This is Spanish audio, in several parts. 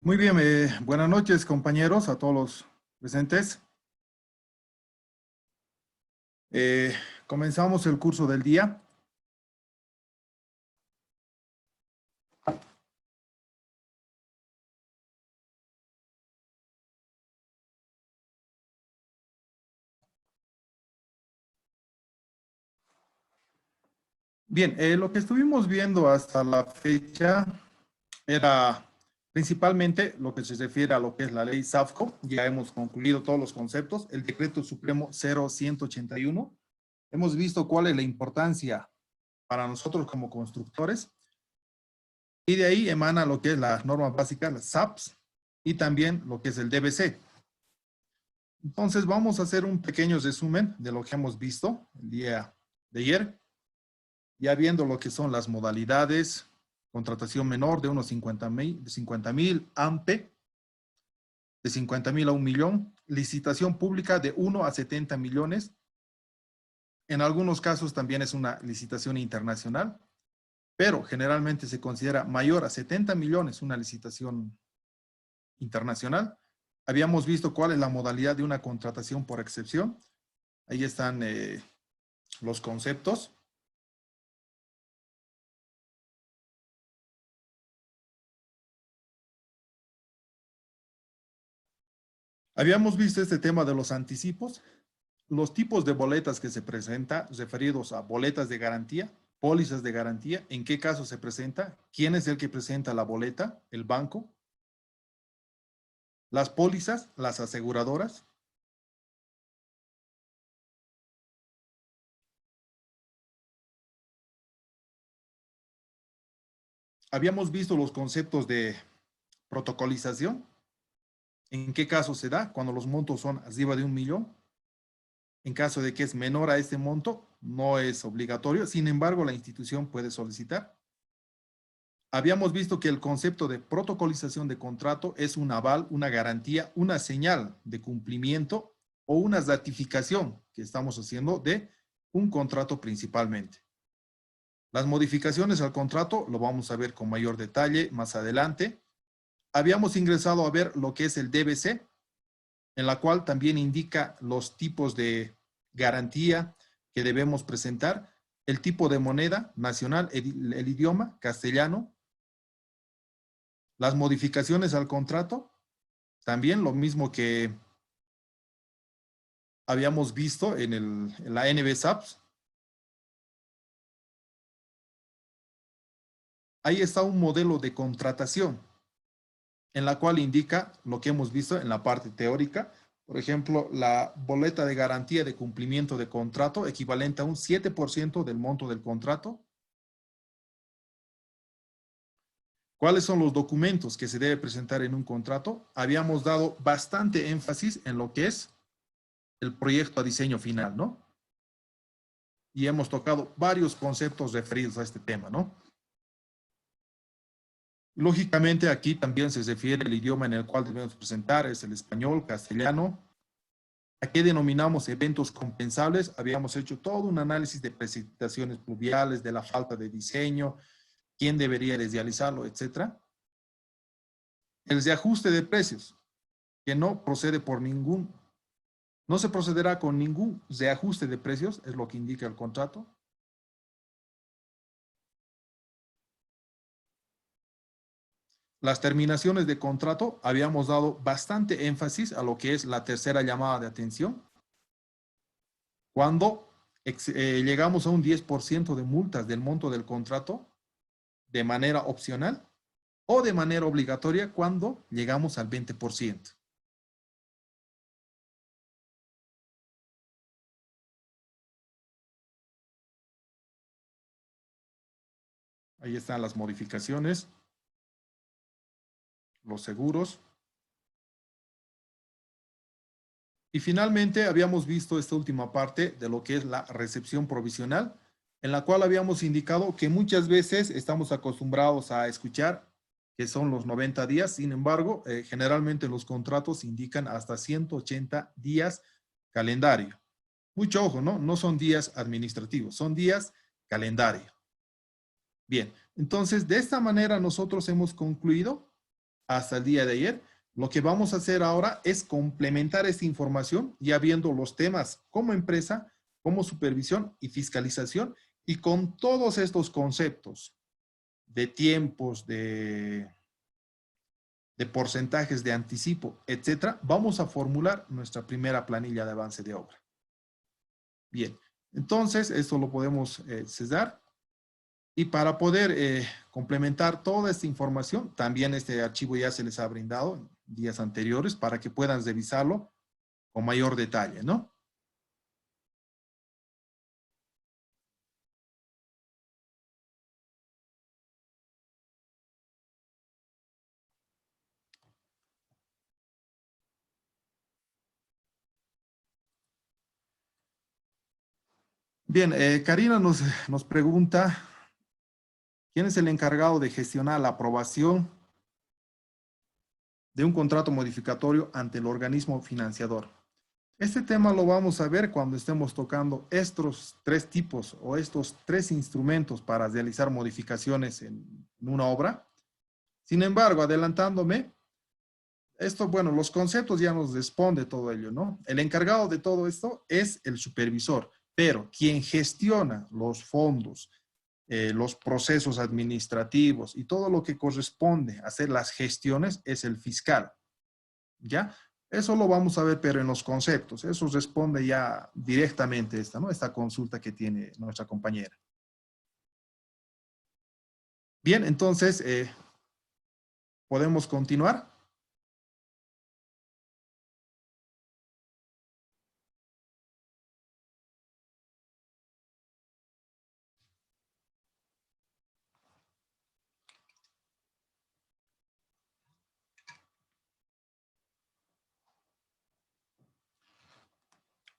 Muy bien, buenas noches compañeros, a todos los presentes. Eh, Comenzamos el curso del día. Bien, lo que estuvimos viendo hasta la fecha era principalmente lo que se refiere a lo que es la ley SAFCO. Ya hemos concluido todos los conceptos. El decreto supremo 0181. Hemos visto cuál es la importancia para nosotros como constructores. Y de ahí emana lo que es la norma básica, las SAPs, y también lo que es el DBC. Entonces vamos a hacer un pequeño resumen de lo que hemos visto el día de ayer, ya viendo lo que son las modalidades, contratación menor de unos 50,000 AMPE, de 50,000 a 1,000,000, licitación pública de 1 a 70 millones, en algunos casos también es una licitación internacional, pero generalmente se considera mayor a 70 millones una licitación internacional. Habíamos visto cuál es la modalidad de una contratación por excepción. Ahí están los conceptos. Habíamos visto este tema de los anticipos, los tipos de boletas que se presenta, referidos a boletas de garantía, pólizas de garantía, en qué caso se presenta, quién es el que presenta la boleta, el banco, las pólizas, las aseguradoras. Habíamos visto los conceptos de protocolización, en qué caso se da, cuando los montos son arriba de 1,000,000. En caso de que es menor a este monto, no es obligatorio. Sin embargo, la institución puede solicitar. Habíamos visto que el concepto de protocolización de contrato es un aval, una garantía, una señal de cumplimiento o una ratificación que estamos haciendo de un contrato principalmente. Las modificaciones al contrato lo vamos a ver con mayor detalle más adelante. Habíamos ingresado a ver lo que es el DBC, en la cual también indica los tipos de garantía que debemos presentar, el tipo de moneda nacional, el idioma castellano, las modificaciones al contrato, también lo mismo que habíamos visto en la NBSAPS. Ahí está un modelo de contratación, en la cual indica lo que hemos visto en la parte teórica. Por ejemplo, la boleta de garantía de cumplimiento de contrato equivalente a un 7% del monto del contrato. ¿Cuáles son los documentos que se debe presentar en un contrato? Habíamos dado bastante énfasis en lo que es el proyecto a diseño final, ¿no? Y hemos tocado varios conceptos referidos a este tema, ¿no? Lógicamente aquí también se refiere el idioma en el cual debemos presentar, es el español, castellano. ¿A qué denominamos eventos compensables? Habíamos hecho todo un análisis de precipitaciones pluviales, de la falta de diseño, quién debería realizarlo, etcétera. El reajuste de precios, que no procede por ningún, no se procederá con ningún reajuste de precios, es lo que indica el contrato. Las terminaciones de contrato, habíamos dado bastante énfasis a lo que es la tercera llamada de atención. Cuando llegamos a un 10% de multas del monto del contrato de manera opcional o de manera obligatoria cuando llegamos al 20%. Ahí están las modificaciones, los seguros. Y finalmente habíamos visto esta última parte de lo que es la recepción provisional, en la cual habíamos indicado que muchas veces estamos acostumbrados a escuchar que son los 90 días, sin embargo, generalmente los contratos indican hasta 180 días calendario. Mucho ojo, ¿no? No son días administrativos, son días calendario. Bien, entonces de esta manera nosotros hemos concluido hasta el día de ayer. Lo que vamos a hacer ahora es complementar esta información, ya viendo los temas como empresa, como supervisión y fiscalización, y con todos estos conceptos de tiempos, de porcentajes de anticipo, etcétera, vamos a formular nuestra primera planilla de avance de obra. Bien, entonces esto lo podemos cesar. Y para poder complementar toda esta información, también este archivo ya se les ha brindado en días anteriores para que puedan revisarlo con mayor detalle, ¿no? Bien, Karina nos pregunta, ¿quién es el encargado de gestionar la aprobación de un contrato modificatorio ante el organismo financiador? Este tema lo vamos a ver cuando estemos tocando estos tres tipos o estos tres instrumentos para realizar modificaciones en una obra. Sin embargo, adelantándome, esto, bueno, los conceptos ya nos responde todo ello, ¿no? El encargado de todo esto es el supervisor, pero quien gestiona los fondos, los procesos administrativos y todo lo que corresponde a hacer las gestiones es el fiscal, ¿ya? Eso lo vamos a ver, pero en los conceptos. Eso responde ya directamente esta, ¿no? Esta consulta que tiene nuestra compañera. Bien, entonces, ¿podemos continuar?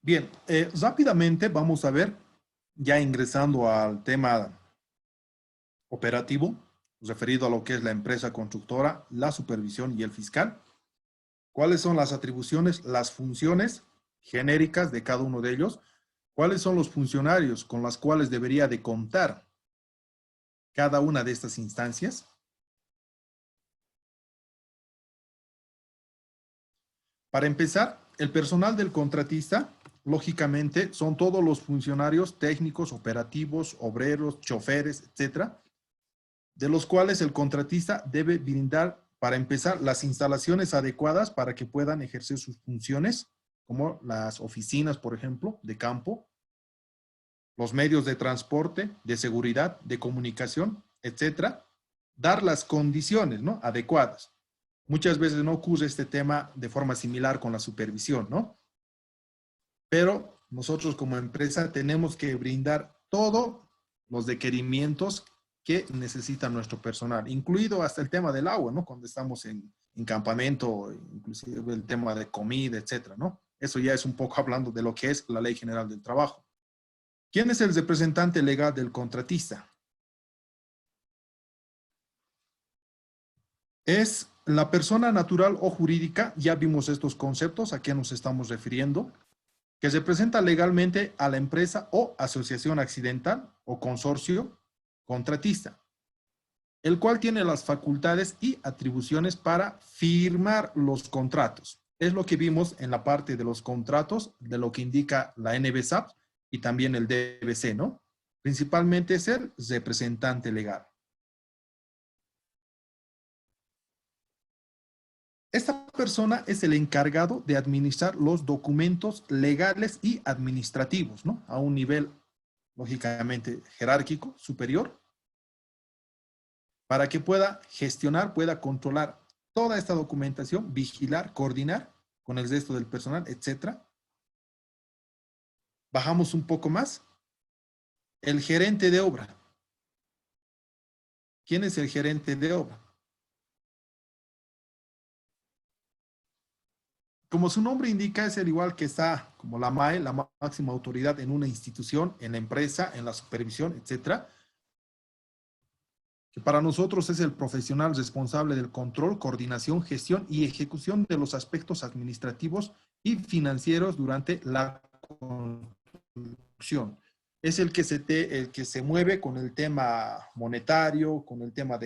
Bien, rápidamente vamos a ver, ya ingresando al tema operativo, referido a lo que es la empresa constructora, la supervisión y el fiscal. ¿Cuáles son las atribuciones, las funciones genéricas de cada uno de ellos? ¿Cuáles son los funcionarios con los cuales debería de contar cada una de estas instancias? Para empezar, el personal del contratista, lógicamente, son todos los funcionarios técnicos, operativos, obreros, choferes, etcétera, de los cuales el contratista debe brindar, para empezar, las instalaciones adecuadas para que puedan ejercer sus funciones, como las oficinas, por ejemplo, de campo, los medios de transporte, de seguridad, de comunicación, etcétera, dar las condiciones, ¿no?, adecuadas. Muchas veces no ocurre este tema de forma similar con la supervisión, ¿no? Pero nosotros como empresa tenemos que brindar todos los requerimientos que necesita nuestro personal, incluido hasta el tema del agua, ¿no? Cuando estamos en campamento, inclusive el tema de comida, etcétera, ¿no? Eso ya es un poco hablando de lo que es la Ley General del Trabajo. ¿Quién es el representante legal del contratista? Es la persona natural o jurídica, ya vimos estos conceptos, a qué nos estamos refiriendo, que representa legalmente a la empresa o asociación accidental o consorcio contratista, el cual tiene las facultades y atribuciones para firmar los contratos. Es lo que vimos en la parte de los contratos, de lo que indica la NBSAP y también el DBC, ¿no? Principalmente es el representante legal. Esta persona es el encargado de administrar los documentos legales y administrativos, ¿no? A un nivel, lógicamente, jerárquico, superior, para que pueda gestionar, pueda controlar toda esta documentación, vigilar, coordinar con el resto del personal, etcétera. Bajamos un poco más. El gerente de obra. ¿Quién es el gerente de obra? Como su nombre indica, es el igual que está como la MAE, la máxima autoridad en una institución, en la empresa, en la supervisión, etcétera, que para nosotros es el profesional responsable del control, coordinación, gestión y ejecución de los aspectos administrativos y financieros durante la construcción. Es el que se mueve con el tema monetario, con el tema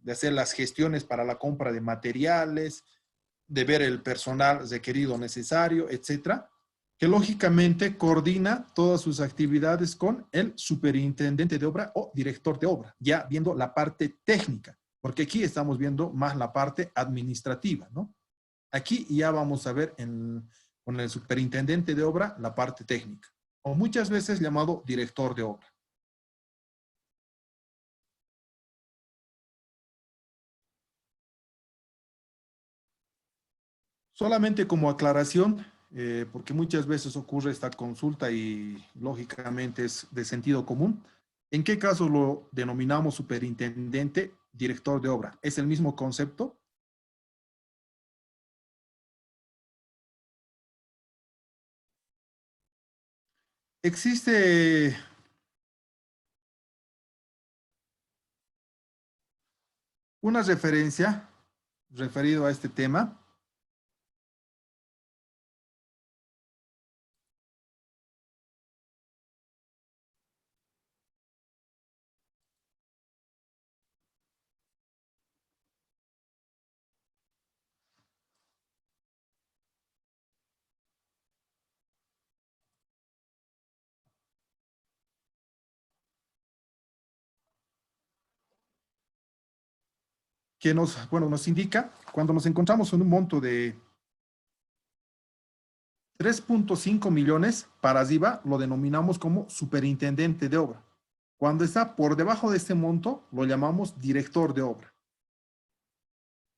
de hacer las gestiones para la compra de materiales, de ver el personal requerido necesario, etcétera, que lógicamente coordina todas sus actividades con el superintendente de obra o director de obra, ya viendo la parte técnica, porque aquí estamos viendo más la parte administrativa, ¿no? Aquí ya vamos a ver con el superintendente de obra la parte técnica, o muchas veces llamado director de obra. Solamente como aclaración, porque muchas veces ocurre esta consulta y lógicamente es de sentido común. ¿En qué caso lo denominamos superintendente, director de obra? ¿Es el mismo concepto? Existe una referencia referido a este tema que nos indica cuando nos encontramos en un monto de 3.5 millones para arriba, lo denominamos como superintendente de obra. Cuando está por debajo de este monto, lo llamamos director de obra.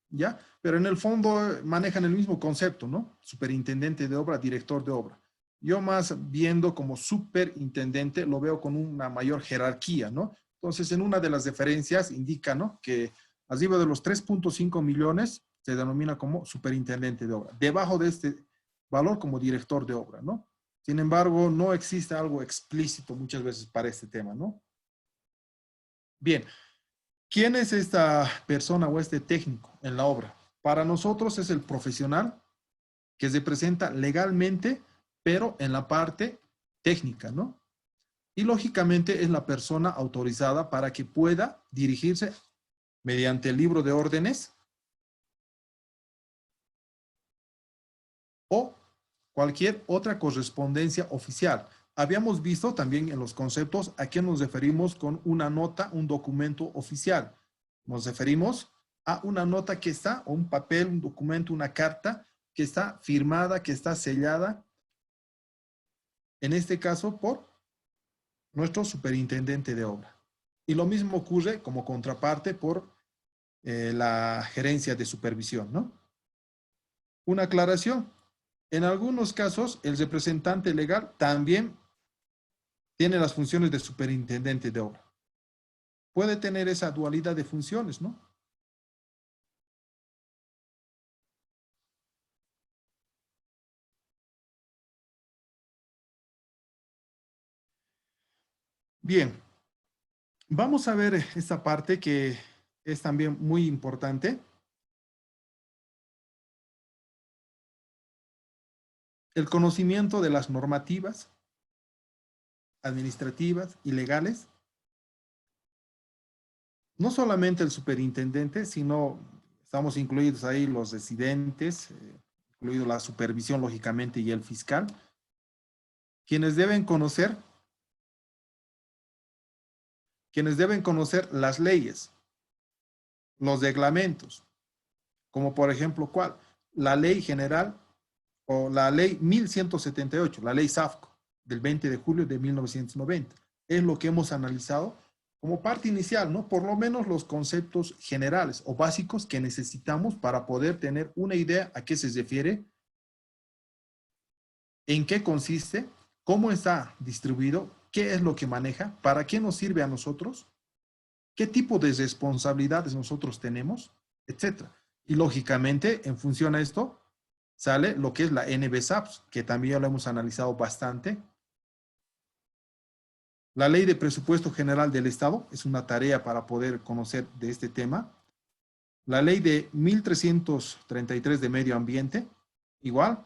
¿Ya? Pero en el fondo manejan el mismo concepto, ¿no? Superintendente de obra, director de obra. Yo más viendo como superintendente lo veo con una mayor jerarquía, ¿no? Entonces, en una de las referencias indica, ¿no? Que arriba de los 3.5 millones se denomina como superintendente de obra. Debajo de este valor como director de obra, ¿no? Sin embargo, no existe algo explícito muchas veces para este tema, ¿no? Bien, ¿quién es esta persona o este técnico en la obra? Para nosotros es el profesional que se presenta legalmente, pero en la parte técnica, ¿no? Y lógicamente es la persona autorizada para que pueda dirigirse mediante el libro de órdenes o cualquier otra correspondencia oficial. Habíamos visto también en los conceptos a qué nos referimos con una nota, un documento oficial. Nos referimos a una nota que está, o un papel, un documento, una carta que está firmada, que está sellada, en este caso por nuestro superintendente de obra. Y lo mismo ocurre como contraparte por la gerencia de supervisión, ¿no? Una aclaración. En algunos casos, el representante legal también tiene las funciones de superintendente de obra. Puede tener esa dualidad de funciones, ¿no? Bien, vamos a ver esta parte que es también muy importante. El conocimiento de las normativas administrativas y legales. No solamente el superintendente, sino estamos incluidos ahí los residentes, incluido la supervisión, lógicamente, y el fiscal, quienes deben conocer, quienes deben conocer las leyes, los reglamentos, como por ejemplo, ¿cuál? La ley general o la ley 1178, la ley SAFCO, del 20 de julio de 1990. Es lo que hemos analizado como parte inicial, ¿no? Por lo menos los conceptos generales o básicos que necesitamos para poder tener una idea a qué se refiere, en qué consiste, cómo está distribuido, qué es lo que maneja, para qué nos sirve a nosotros, qué tipo de responsabilidades nosotros tenemos, etcétera. Y lógicamente, en función a esto, sale lo que es la NBSAPS, que también ya lo hemos analizado bastante. La Ley de Presupuesto General del Estado es una tarea para poder conocer de este tema. La Ley de 1333 de Medio Ambiente, igual.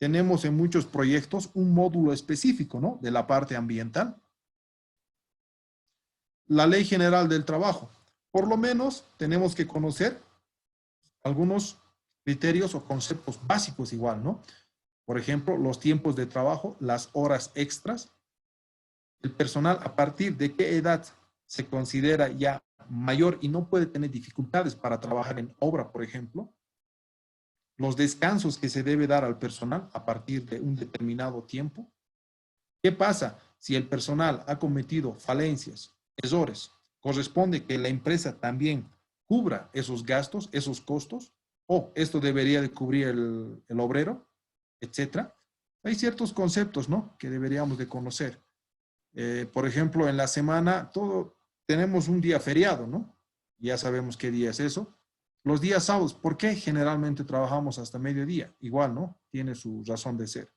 Tenemos en muchos proyectos un módulo específico, ¿no? De la parte ambiental. La Ley General del Trabajo. Por lo menos tenemos que conocer algunos criterios o conceptos básicos igual, ¿no? Por ejemplo, los tiempos de trabajo, las horas extras, el personal a partir de qué edad se considera ya mayor y no puede tener dificultades para trabajar en obra, por ejemplo, los descansos que se debe dar al personal a partir de un determinado tiempo. ¿Qué pasa si el personal ha cometido falencias, errores? Corresponde que la empresa también cubra esos gastos, esos costos, o esto debería de cubrir el obrero, etcétera. Hay ciertos conceptos, ¿no?, que deberíamos de conocer. Por ejemplo, en la semana tenemos un día feriado, ¿no? Ya sabemos qué día es eso. Los días sábados, ¿por qué generalmente trabajamos hasta mediodía? Igual, ¿no? Tiene su razón de ser.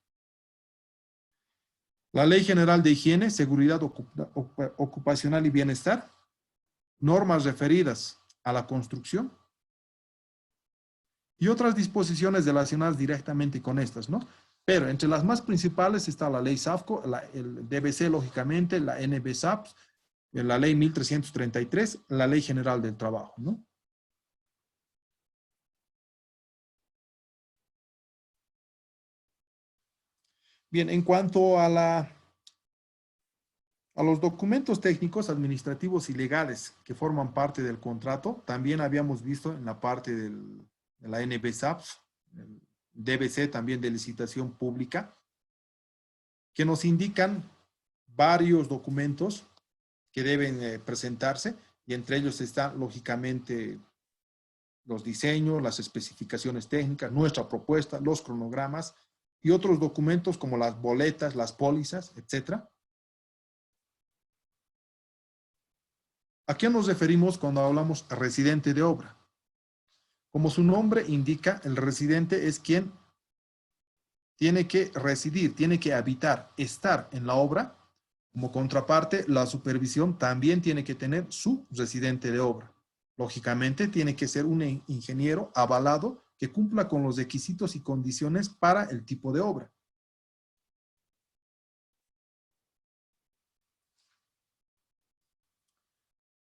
La Ley General de Higiene, Seguridad Ocupacional y Bienestar, normas referidas a la construcción y otras disposiciones relacionadas directamente con estas, ¿no? Pero entre las más principales está la Ley SAFCO, el DBC, lógicamente, la NBSAPS, la Ley 1333, la Ley General del Trabajo, ¿no? Bien, en cuanto a los documentos técnicos, administrativos y legales que forman parte del contrato, también habíamos visto en la parte de la NBSAPS, el DBC también de licitación pública, que nos indican varios documentos que deben presentarse, y entre ellos están, lógicamente, los diseños, las especificaciones técnicas, nuestra propuesta, los cronogramas y otros documentos como las boletas, las pólizas, etcétera. ¿A qué nos referimos cuando hablamos residente de obra? Como su nombre indica, el residente es quien tiene que residir, tiene que habitar, estar en la obra. Como contraparte, la supervisión también tiene que tener su residente de obra. Lógicamente, tiene que ser un ingeniero avalado que cumpla con los requisitos y condiciones para el tipo de obra.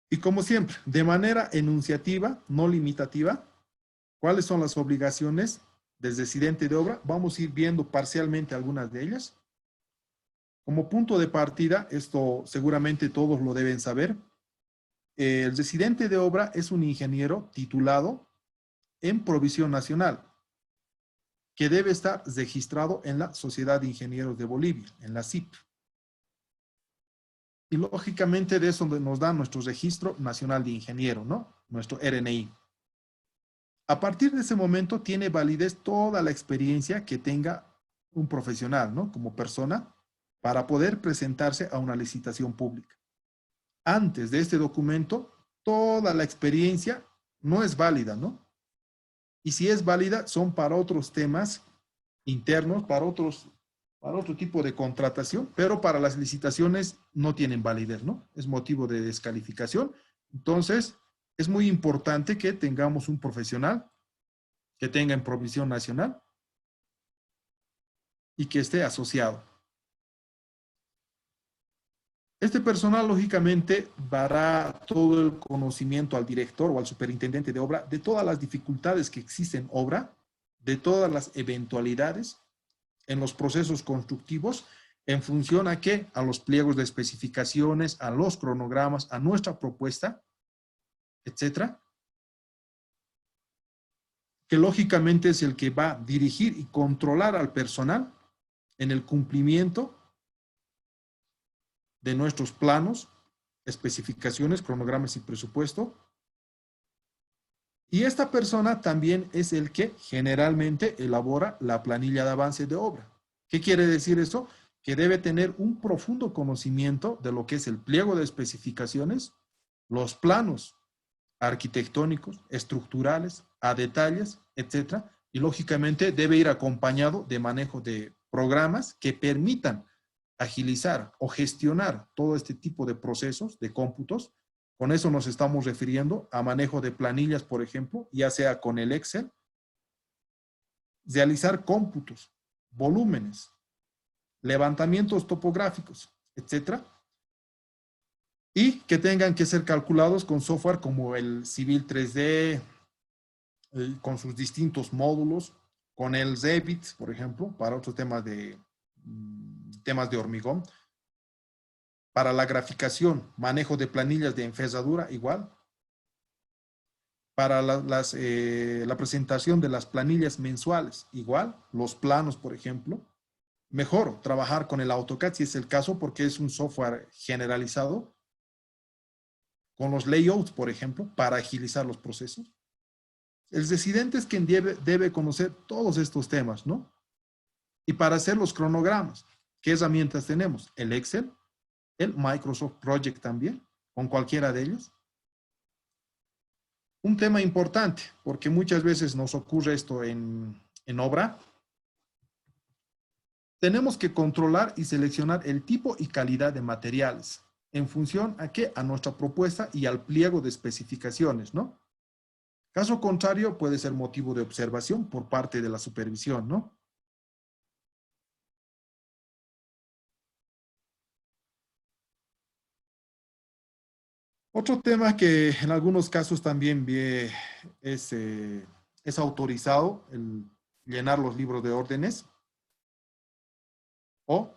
Y como siempre, de manera enunciativa, no limitativa, ¿cuáles son las obligaciones del residente de obra? Vamos a ir viendo parcialmente algunas de ellas. Como punto de partida, esto seguramente todos lo deben saber, el residente de obra es un ingeniero titulado en provisión nacional, que debe estar registrado en la Sociedad de Ingenieros de Bolivia, en la SIP. Y lógicamente de eso nos da nuestro Registro Nacional de Ingeniero, ¿no? Nuestro RNI. A partir de ese momento tiene validez toda la experiencia que tenga un profesional, ¿no?, como persona, para poder presentarse a una licitación pública. Antes de este documento, toda la experiencia no es válida, ¿no? Y si es válida, son para otros temas internos, para otro tipo de contratación, pero para las licitaciones no tienen validez, ¿no? Es motivo de descalificación. Entonces, es muy importante que tengamos un profesional que tenga en provisión nacional y que esté asociado. Este personal, lógicamente, dará todo el conocimiento al director o al superintendente de obra de todas las dificultades que existen en obra, de todas las eventualidades en los procesos constructivos, en función a qué, a los pliegos de especificaciones, a los cronogramas, a nuestra propuesta, etcétera, que lógicamente es el que va a dirigir y controlar al personal en el cumplimiento de nuestros planos, especificaciones, cronogramas y presupuesto. Y esta persona también es el que generalmente elabora la planilla de avance de obra. ¿Qué quiere decir eso? Que debe tener un profundo conocimiento de lo que es el pliego de especificaciones, los planos arquitectónicos, estructurales, a detalles, etcétera. Y lógicamente debe ir acompañado de manejo de programas que permitan agilizar o gestionar todo este tipo de procesos, de cómputos. Con eso nos estamos refiriendo a manejo de planillas, por ejemplo, ya sea con el Excel, realizar cómputos, volúmenes, levantamientos topográficos, etcétera, y que tengan que ser calculados con software como el Civil 3D, con sus distintos módulos, con el Revit, por ejemplo, para otros temas de hormigón. Para la graficación, manejo de planillas de envergadura, igual. Para la presentación de las planillas mensuales, igual. Los planos, por ejemplo. Mejor trabajar con el AutoCAD si es el caso, porque es un software generalizado. Con los layouts, por ejemplo, para agilizar los procesos. El residente es quien debe conocer todos estos temas, ¿no? Y para hacer los cronogramas, ¿qué herramientas tenemos? El Excel, el Microsoft Project también, con cualquiera de ellos. Un tema importante, porque muchas veces nos ocurre esto en obra, tenemos que controlar y seleccionar el tipo y calidad de materiales, en función a qué, a nuestra propuesta y al pliego de especificaciones, ¿no? Caso contrario, puede ser motivo de observación por parte de la supervisión, ¿no? Otro tema que en algunos casos también es, eh, es autorizado, el llenar los libros de órdenes, o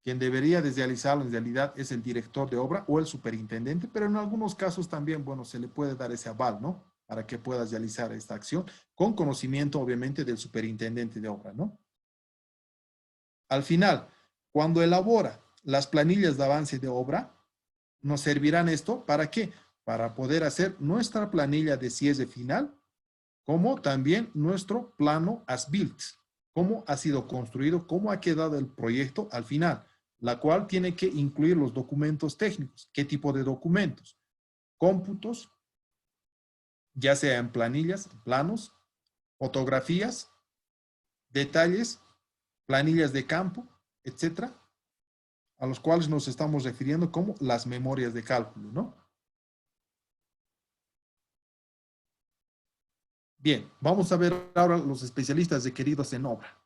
quien debería de realizarlo en realidad es el director de obra o el superintendente, pero en algunos casos también, bueno, se le puede dar ese aval, ¿no? Para que puedas realizar esta acción con conocimiento, obviamente, del superintendente de obra, ¿no? Al final, cuando elabora las planillas de avance de obra, nos servirán esto, ¿para qué? Para poder hacer nuestra planilla de cierre final, como también nuestro plano as built, cómo ha sido construido, cómo ha quedado el proyecto al final, la cual tiene que incluir los documentos técnicos. ¿Qué tipo de documentos? Cómputos, ya sea en planillas, planos, fotografías, detalles, planillas de campo, etcétera, a los cuales nos estamos refiriendo como las memorias de cálculo, ¿no? Bien, vamos a ver ahora los especialistas requeridos en obra.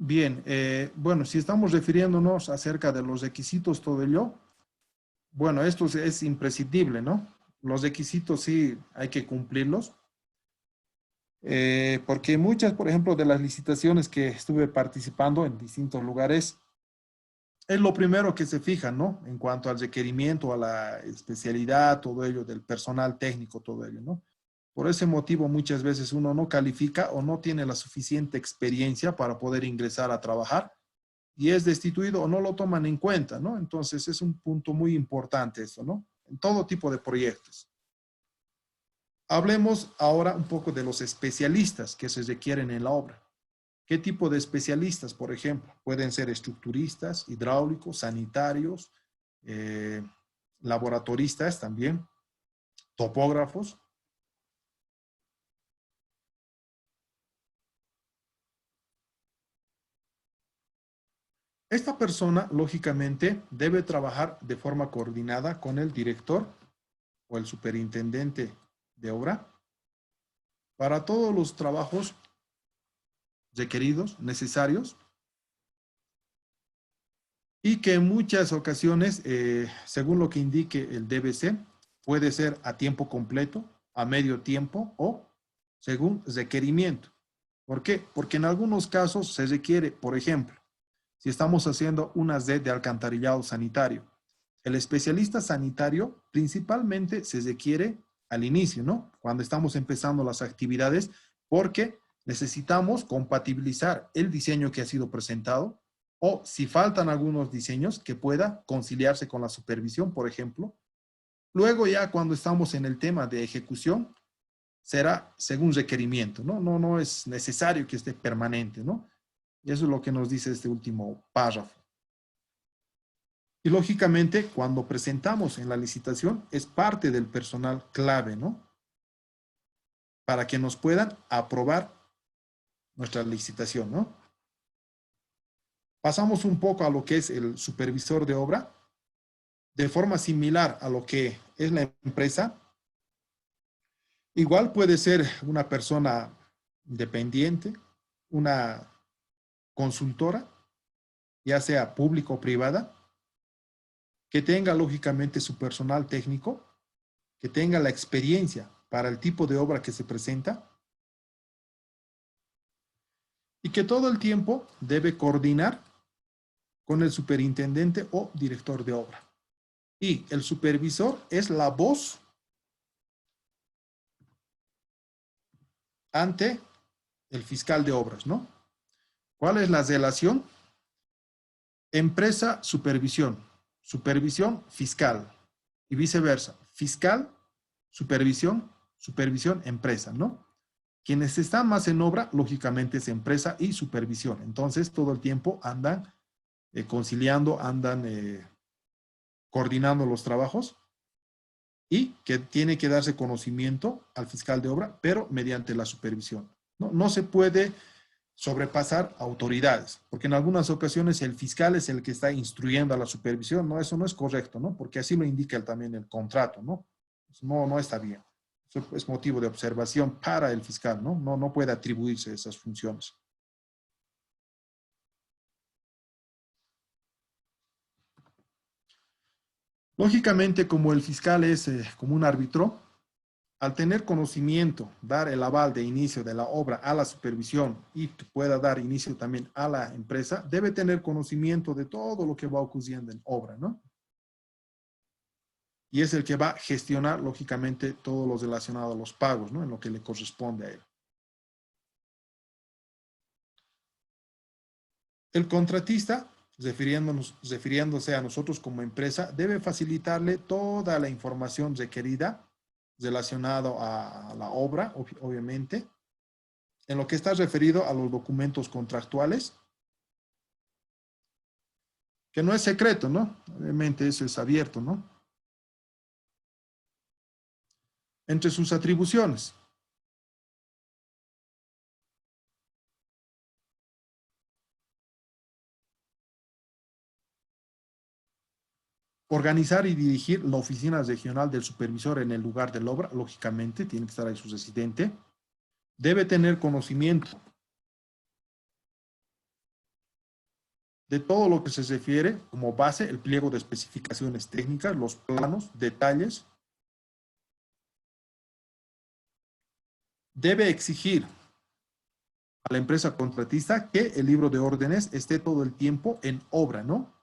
Bien, bueno, si estamos refiriéndonos acerca de los requisitos, todo ello, bueno, esto es imprescindible, ¿no? Los requisitos sí hay que cumplirlos, porque muchas, por ejemplo, de las licitaciones que estuve participando en distintos lugares, es lo primero que se fija, ¿no? En cuanto al requerimiento, a la especialidad, todo ello, del personal técnico, todo ello, ¿no? Por ese motivo, muchas veces uno no califica o no tiene la suficiente experiencia para poder ingresar a trabajar y es destituido o no lo toman en cuenta, ¿no? Entonces es un punto muy importante eso, ¿no? En todo tipo de proyectos. Hablemos ahora un poco de los especialistas que se requieren en la obra. ¿Qué tipo de especialistas, por ejemplo? Pueden ser estructuristas, hidráulicos, sanitarios, eh, laboratoristas también, topógrafos. Esta persona, lógicamente, debe trabajar de forma coordinada con el director o el superintendente de obra para todos los trabajos requeridos, necesarios, y que en muchas ocasiones, según lo que indique el DBC, puede ser a tiempo completo, a medio tiempo o según requerimiento. ¿Por qué? Porque en algunos casos se requiere, por ejemplo, si estamos haciendo una red de alcantarillado sanitario, el especialista sanitario principalmente se requiere al inicio, ¿no? Cuando estamos empezando las actividades, porque necesitamos compatibilizar el diseño que ha sido presentado o si faltan algunos diseños que pueda conciliarse con la supervisión, por ejemplo. Luego ya cuando estamos en el tema de ejecución, será según requerimiento, ¿no? No es necesario que esté permanente, ¿no? Y eso es lo que nos dice este último párrafo. Y lógicamente, cuando presentamos en la licitación, es parte del personal clave, ¿no? Para que nos puedan aprobar nuestra licitación, ¿no? Pasamos un poco a lo que es el supervisor de obra, de forma similar a lo que es la empresa. Igual puede ser una persona independiente, una consultora, ya sea pública o privada, que tenga lógicamente su personal técnico, que tenga la experiencia para el tipo de obra que se presenta y que todo el tiempo debe coordinar con el superintendente o director de obra. Y el supervisor es la voz ante el fiscal de obras, ¿no? ¿Cuál es la relación? Empresa, supervisión, supervisión, fiscal y viceversa. Fiscal, supervisión, supervisión, empresa, ¿no? Quienes están más en obra, lógicamente es empresa y supervisión. Entonces, todo el tiempo andan conciliando, andan coordinando los trabajos y que tiene que darse conocimiento al fiscal de obra, pero mediante la supervisión. No se puede sobrepasar autoridades, porque en algunas ocasiones el fiscal es el que está instruyendo a la supervisión, no, eso no es correcto, ¿no? Porque así lo indica también el contrato, ¿no? No está bien. Eso es motivo de observación para el fiscal, ¿no? No puede atribuirse esas funciones. Lógicamente, como el fiscal es como un árbitro, al tener conocimiento, dar el aval de inicio de la obra a la supervisión y pueda dar inicio también a la empresa, debe tener conocimiento de todo lo que va ocurriendo en obra, ¿no? Y es el que va a gestionar, lógicamente, todo lo relacionado a los pagos, ¿no? En lo que le corresponde a él. El contratista, refiriéndose a nosotros como empresa, debe facilitarle toda la información requerida relacionado a la obra, obviamente, en lo que está referido a los documentos contractuales, que no es secreto, ¿no? Obviamente eso es abierto, ¿no? Entre sus atribuciones, organizar y dirigir la oficina regional del supervisor en el lugar de la obra, lógicamente, tiene que estar ahí su residente. Debe tener conocimiento de todo lo que se refiere como base el pliego de especificaciones técnicas, los planos, detalles. Debe exigir a la empresa contratista que el libro de órdenes esté todo el tiempo en obra, ¿no?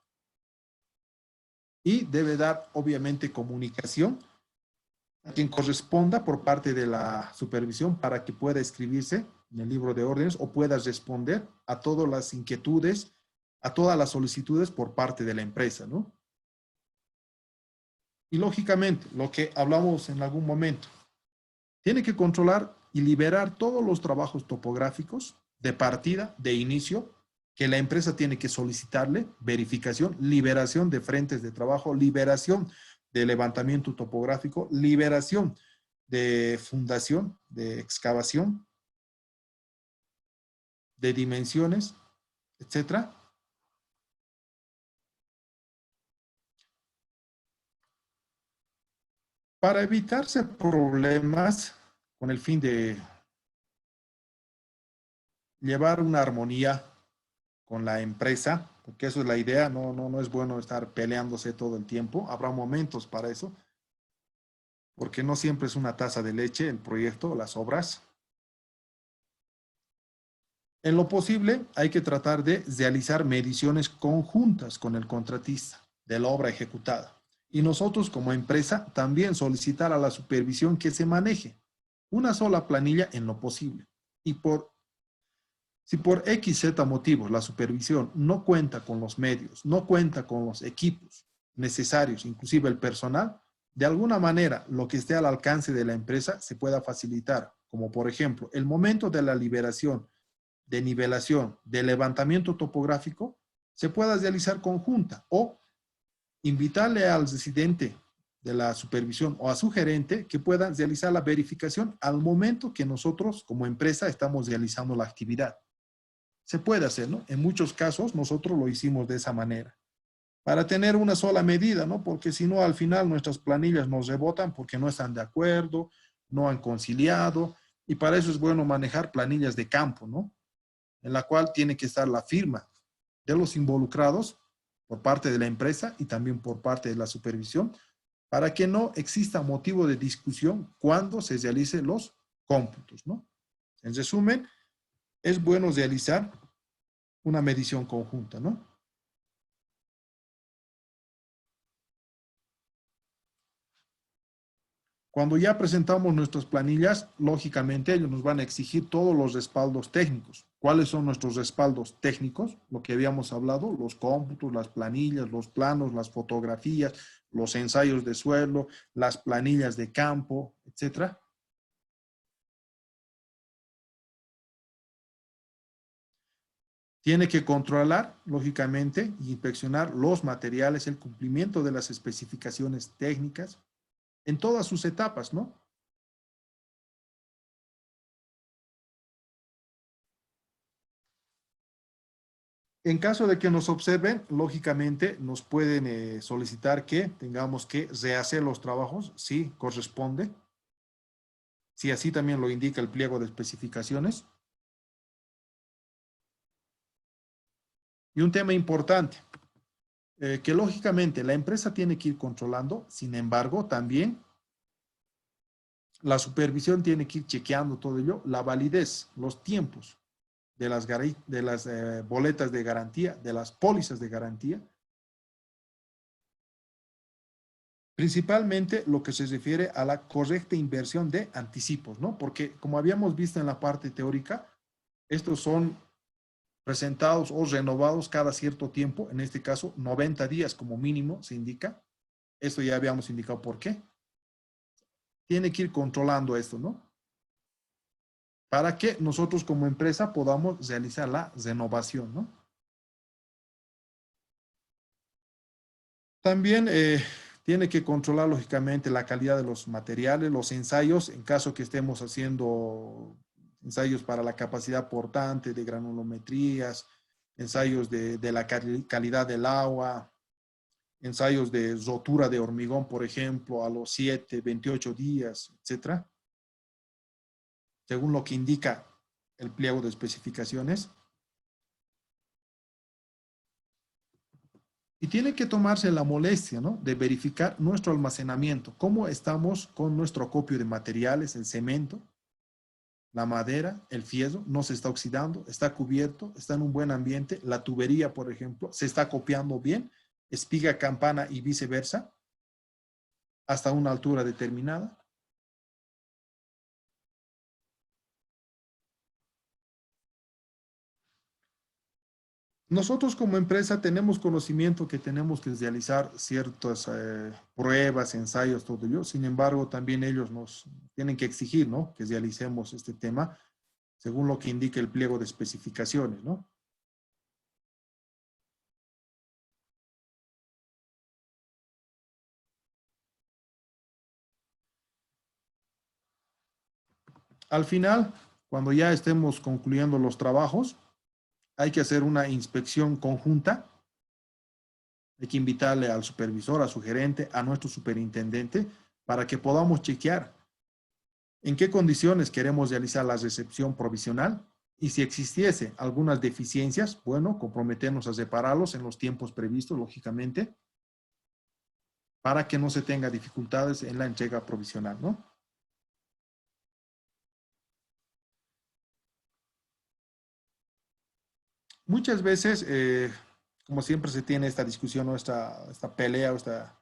Y debe dar, obviamente, comunicación a quien corresponda por parte de la supervisión para que pueda escribirse en el libro de órdenes o pueda responder a todas las inquietudes, a todas las solicitudes por parte de la empresa, ¿no? Y lógicamente, lo que hablamos en algún momento, tiene que controlar y liberar todos los trabajos topográficos de partida, de inicio, que la empresa tiene que solicitarle, verificación, liberación de frentes de trabajo, liberación de levantamiento topográfico, liberación de fundación, de excavación, de dimensiones, etcétera, para evitarse problemas con el fin de llevar una armonía con la empresa, porque eso es la idea, no es bueno estar peleándose todo el tiempo, habrá momentos para eso, porque no siempre es una taza de leche el proyecto, las obras. En lo posible, hay que tratar de realizar mediciones conjuntas con el contratista de la obra ejecutada. Y nosotros como empresa también solicitar a la supervisión que se maneje una sola planilla en lo posible. Y si por X, Z motivos la supervisión no cuenta con los medios, no cuenta con los equipos necesarios, inclusive el personal, de alguna manera lo que esté al alcance de la empresa se pueda facilitar, como por ejemplo el momento de la liberación, de nivelación, de levantamiento topográfico, se pueda realizar conjunta o invitarle al residente de la supervisión o a su gerente que pueda realizar la verificación al momento que nosotros como empresa estamos realizando la actividad. se puede hacer, ¿no? En muchos casos nosotros lo hicimos de esa manera, para tener una sola medida, ¿no? Porque si no, al final nuestras planillas nos rebotan porque no están de acuerdo, no han conciliado, y para eso es bueno manejar planillas de campo, ¿no? En la cual tiene que estar la firma de los involucrados por parte de la empresa y también por parte de la supervisión, para que no exista motivo de discusión cuando se realicen los cómputos, ¿no? En resumen, es bueno realizar una medición conjunta, ¿no? Cuando ya presentamos nuestras planillas, lógicamente ellos nos van a exigir todos los respaldos técnicos. ¿Cuáles son nuestros respaldos técnicos? Lo que habíamos hablado, los cómputos, las planillas, los planos, las fotografías, los ensayos de suelo, las planillas de campo, etcétera. Tiene que controlar, lógicamente, y inspeccionar los materiales, el cumplimiento de las especificaciones técnicas en todas sus etapas, ¿no? En caso de que nos observen, lógicamente nos pueden solicitar que tengamos que rehacer los trabajos, si corresponde, si así también lo indica el pliego de especificaciones. Y un tema importante, que lógicamente la empresa tiene que ir controlando, sin embargo, también la supervisión tiene que ir chequeando todo ello, la validez, los tiempos de las boletas de garantía, de las pólizas de garantía, principalmente lo que se refiere a la correcta inversión de anticipos, ¿no? Porque como habíamos visto en la parte teórica, estos son presentados o renovados cada cierto tiempo, en este caso 90 días como mínimo se indica. Esto ya habíamos indicado por qué. Tiene que ir controlando esto, ¿no? Para que nosotros como empresa podamos realizar la renovación, ¿no? También tiene que controlar lógicamente la calidad de los materiales, los ensayos, en caso que estemos haciendo ensayos para la capacidad portante de granulometrías, ensayos de la calidad del agua, ensayos de rotura de hormigón, por ejemplo, a los 7, 28 días, etcétera, según lo que indica el pliego de especificaciones. Y tiene que tomarse la molestia, ¿no? De verificar nuestro almacenamiento, cómo estamos con nuestro acopio de materiales, el cemento, la madera, el fierro, no se está oxidando, está cubierto, está en un buen ambiente, la tubería, por ejemplo, se está copiando bien, espiga, campana y viceversa, hasta una altura determinada. Nosotros como empresa tenemos conocimiento que tenemos que realizar ciertas pruebas, ensayos, todo ello. Sin embargo, también ellos nos tienen que exigir, ¿no? Que realicemos este tema según lo que indica el pliego de especificaciones, ¿no? Al final, cuando ya estemos concluyendo los trabajos, hay que hacer una inspección conjunta. Hay que invitarle al supervisor, a su gerente, a nuestro superintendente, para que podamos chequear en qué condiciones queremos realizar la recepción provisional y si existiese algunas deficiencias, bueno, comprometernos a separarlos en los tiempos previstos, lógicamente, para que no se tenga dificultades en la entrega provisional, ¿no? Muchas veces, como siempre se tiene esta discusión o esta pelea o esta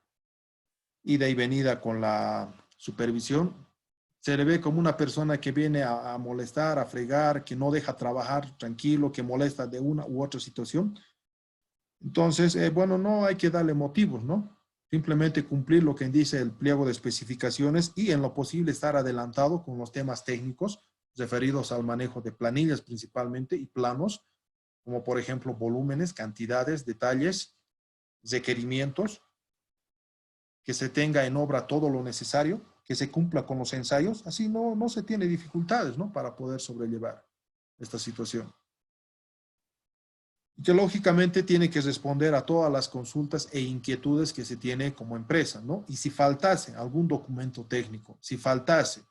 ida y venida con la supervisión, se le ve como una persona que viene a molestar, a fregar, que no deja trabajar tranquilo, que molesta de una u otra situación. Entonces, bueno, no hay que darle motivos, ¿no? Simplemente cumplir lo que dice el pliego de especificaciones y en lo posible estar adelantado con los temas técnicos referidos al manejo de planillas principalmente y planos, como por ejemplo volúmenes, cantidades, detalles, requerimientos, que se tenga en obra todo lo necesario, que se cumpla con los ensayos, así no se tiene dificultades, ¿no? Para poder sobrellevar esta situación. y que lógicamente tiene que responder a todas las consultas e inquietudes que se tiene como empresa, ¿no? Y si faltase algún documento técnico, si faltase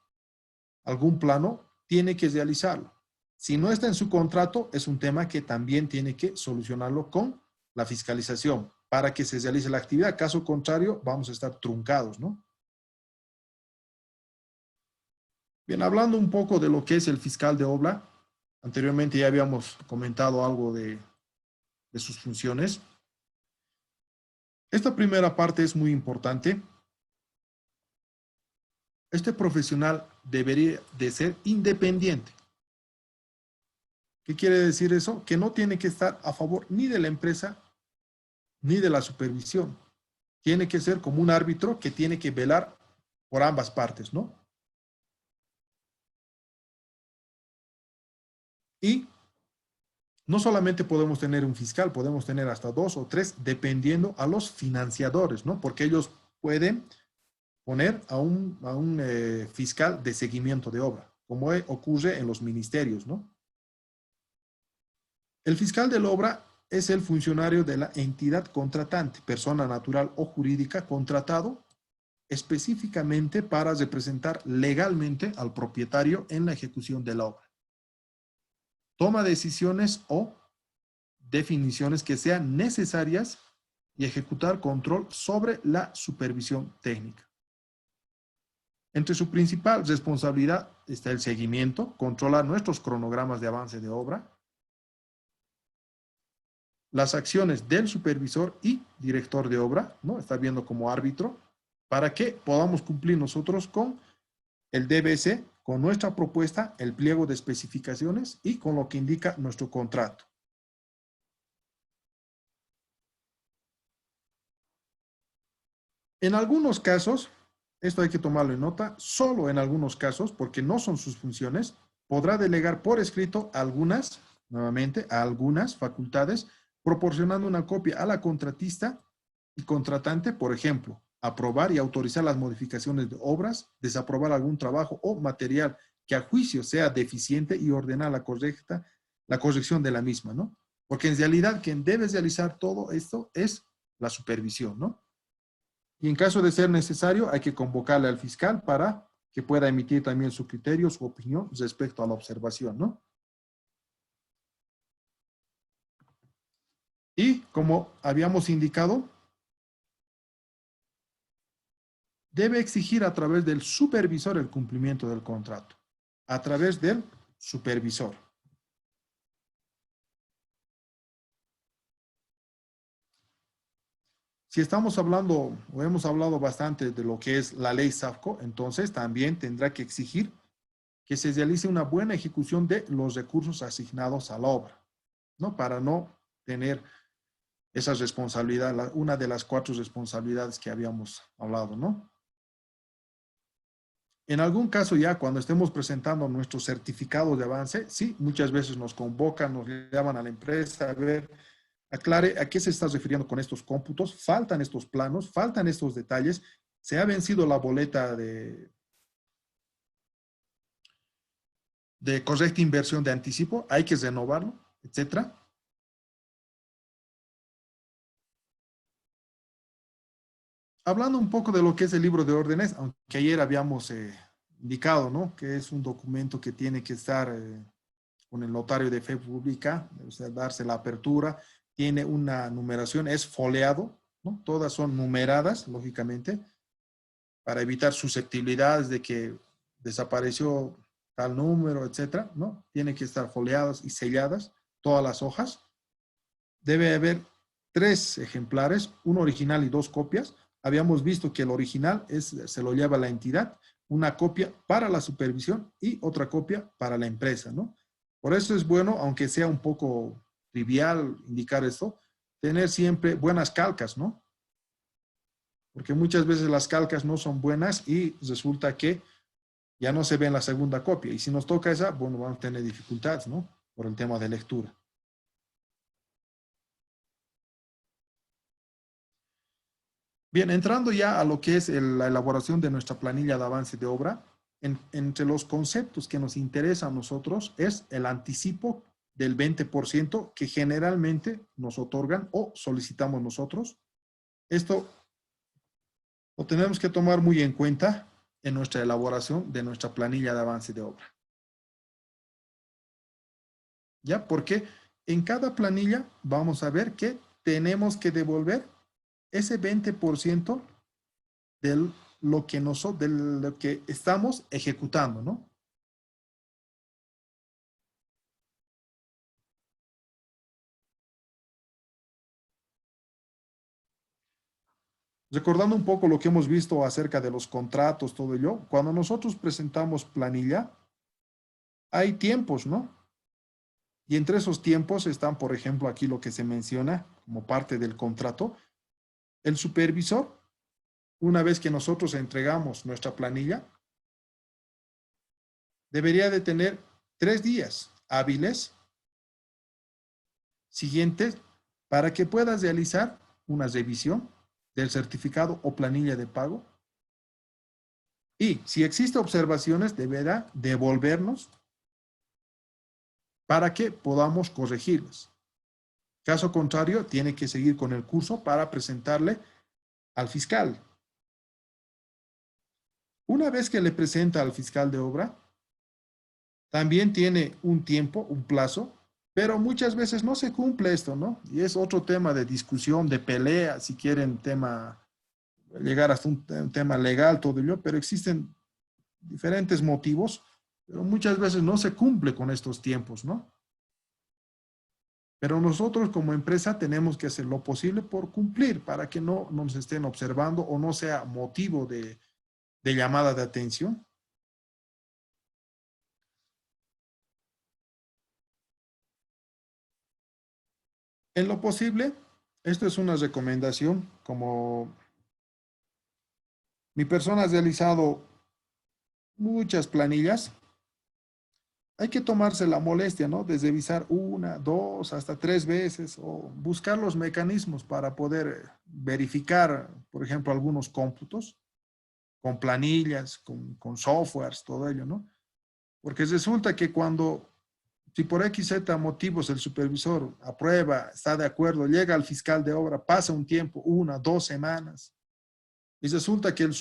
algún plano, tiene que realizarlo. Si no está en su contrato, es un tema que también tiene que solucionarlo con la fiscalización para que se realice la actividad. Caso contrario, vamos a estar truncados, ¿no? Bien, hablando un poco de lo que es el fiscal de obra, anteriormente ya habíamos comentado algo de sus funciones. Esta primera parte es muy importante. Este profesional debería de ser independiente. ¿Qué quiere decir eso? Que no tiene que estar a favor ni de la empresa ni de la supervisión. Tiene que ser como un árbitro que tiene que velar por ambas partes, ¿no? Y no solamente podemos tener un fiscal, podemos tener hasta 2 o 3, dependiendo a los financiadores, ¿no? Porque ellos pueden poner a un fiscal de seguimiento de obra, como ocurre en los ministerios, ¿no? El fiscal de la obra es el funcionario de la entidad contratante, persona natural o jurídica contratado específicamente para representar legalmente al propietario en la ejecución de la obra. Toma decisiones o definiciones que sean necesarias y ejecutar control sobre la supervisión técnica. Entre su principal responsabilidad está el seguimiento, controlar nuestros cronogramas de avance de obra, las acciones del supervisor y director de obra, ¿no? Está viendo como árbitro, para que podamos cumplir nosotros con el DBC, con nuestra propuesta, el pliego de especificaciones y con lo que indica nuestro contrato. En algunos casos, esto hay que tomarlo en nota, solo en algunos casos, porque no son sus funciones, podrá delegar por escrito algunas, nuevamente, a algunas facultades, proporcionando una copia a la contratista y contratante, por ejemplo, aprobar y autorizar las modificaciones de obras, desaprobar algún trabajo o material que a juicio sea deficiente y ordenar la corrección de la misma, ¿no? Porque en realidad quien debe realizar todo esto es la supervisión, ¿no? Y en caso de ser necesario, hay que convocarle al fiscal para que pueda emitir también su criterio, su opinión respecto a la observación, ¿no? Y como habíamos indicado, debe exigir a través del supervisor el cumplimiento del contrato, a través del supervisor. Si estamos hablando o hemos hablado bastante de lo que es la ley SAFCO, entonces también tendrá que exigir que se realice una buena ejecución de los recursos asignados a la obra, ¿no? Para no tener esa responsabilidad, una de las 4 responsabilidades que habíamos hablado, ¿no? En algún caso ya cuando estemos presentando nuestro certificado de avance, sí, muchas veces nos convocan, nos llaman a la empresa a ver, aclare a qué se está refiriendo con estos cómputos, faltan estos planos, faltan estos detalles, se ha vencido la boleta de correcta inversión de anticipo, hay que renovarlo, etcétera. Hablando un poco de lo que es el libro de órdenes, aunque ayer habíamos indicado, ¿no? Que es un documento que tiene que estar con el notario de fe pública, o sea, darse la apertura, tiene una numeración, es foliado, ¿no? Todas son numeradas, lógicamente, para evitar susceptibilidades de que desapareció tal número, etcétera, ¿no? Tiene que estar foliadas y selladas todas las hojas. Debe haber 3 ejemplares, uno original y 2 copias. Habíamos visto que el original se lo lleva la entidad, una copia para la supervisión y otra copia para la empresa, ¿no? Por eso es bueno, aunque sea un poco trivial indicar esto, tener siempre buenas calcas, ¿no? Porque muchas veces las calcas no son buenas y resulta que ya no se ve en la segunda copia. Y si nos toca esa, bueno, vamos a tener dificultades, ¿no? Por el tema de lectura. Bien, entrando ya a lo que es la elaboración de nuestra planilla de avance de obra, entre los conceptos que nos interesan a nosotros es el anticipo del 20% que generalmente nos otorgan o solicitamos nosotros. Esto lo tenemos que tomar muy en cuenta en nuestra elaboración de nuestra planilla de avance de obra. ¿Ya? Porque en cada planilla vamos a ver que tenemos que devolver ese 20% de de lo que estamos ejecutando, ¿no? Recordando un poco lo que hemos visto acerca de los contratos, todo ello, cuando nosotros presentamos planilla, hay tiempos, ¿no? Y entre esos tiempos están, por ejemplo, aquí lo que se menciona como parte del contrato, el supervisor, una vez que nosotros entregamos nuestra planilla, debería de tener 3 días hábiles siguientes para que puedas realizar una revisión del certificado o planilla de pago. Y si existen observaciones, deberá devolvernos para que podamos corregirlas. Caso contrario, tiene que seguir con el curso para presentarle al fiscal. Una vez que le presenta al fiscal de obra, también tiene un tiempo, un plazo, pero muchas veces no se cumple esto, ¿no? Y es otro tema de discusión, de pelea, si quieren llegar hasta un tema legal, todo ello, pero existen diferentes motivos, pero muchas veces no se cumple con estos tiempos, ¿no? Pero nosotros como empresa tenemos que hacer lo posible por cumplir para que no nos estén observando o no sea motivo de llamada de atención. En lo posible, esto es una recomendación, como mi persona ha realizado muchas planillas, hay que tomarse la molestia, ¿no? De revisar 1, 2, hasta 3 veces o buscar los mecanismos para poder verificar, por ejemplo, algunos cómputos con planillas, con softwares, todo ello, ¿no? Porque resulta que si por X, Z motivos el supervisor aprueba, está de acuerdo, llega al fiscal de obra, pasa un tiempo, 1, 2 semanas, y resulta que el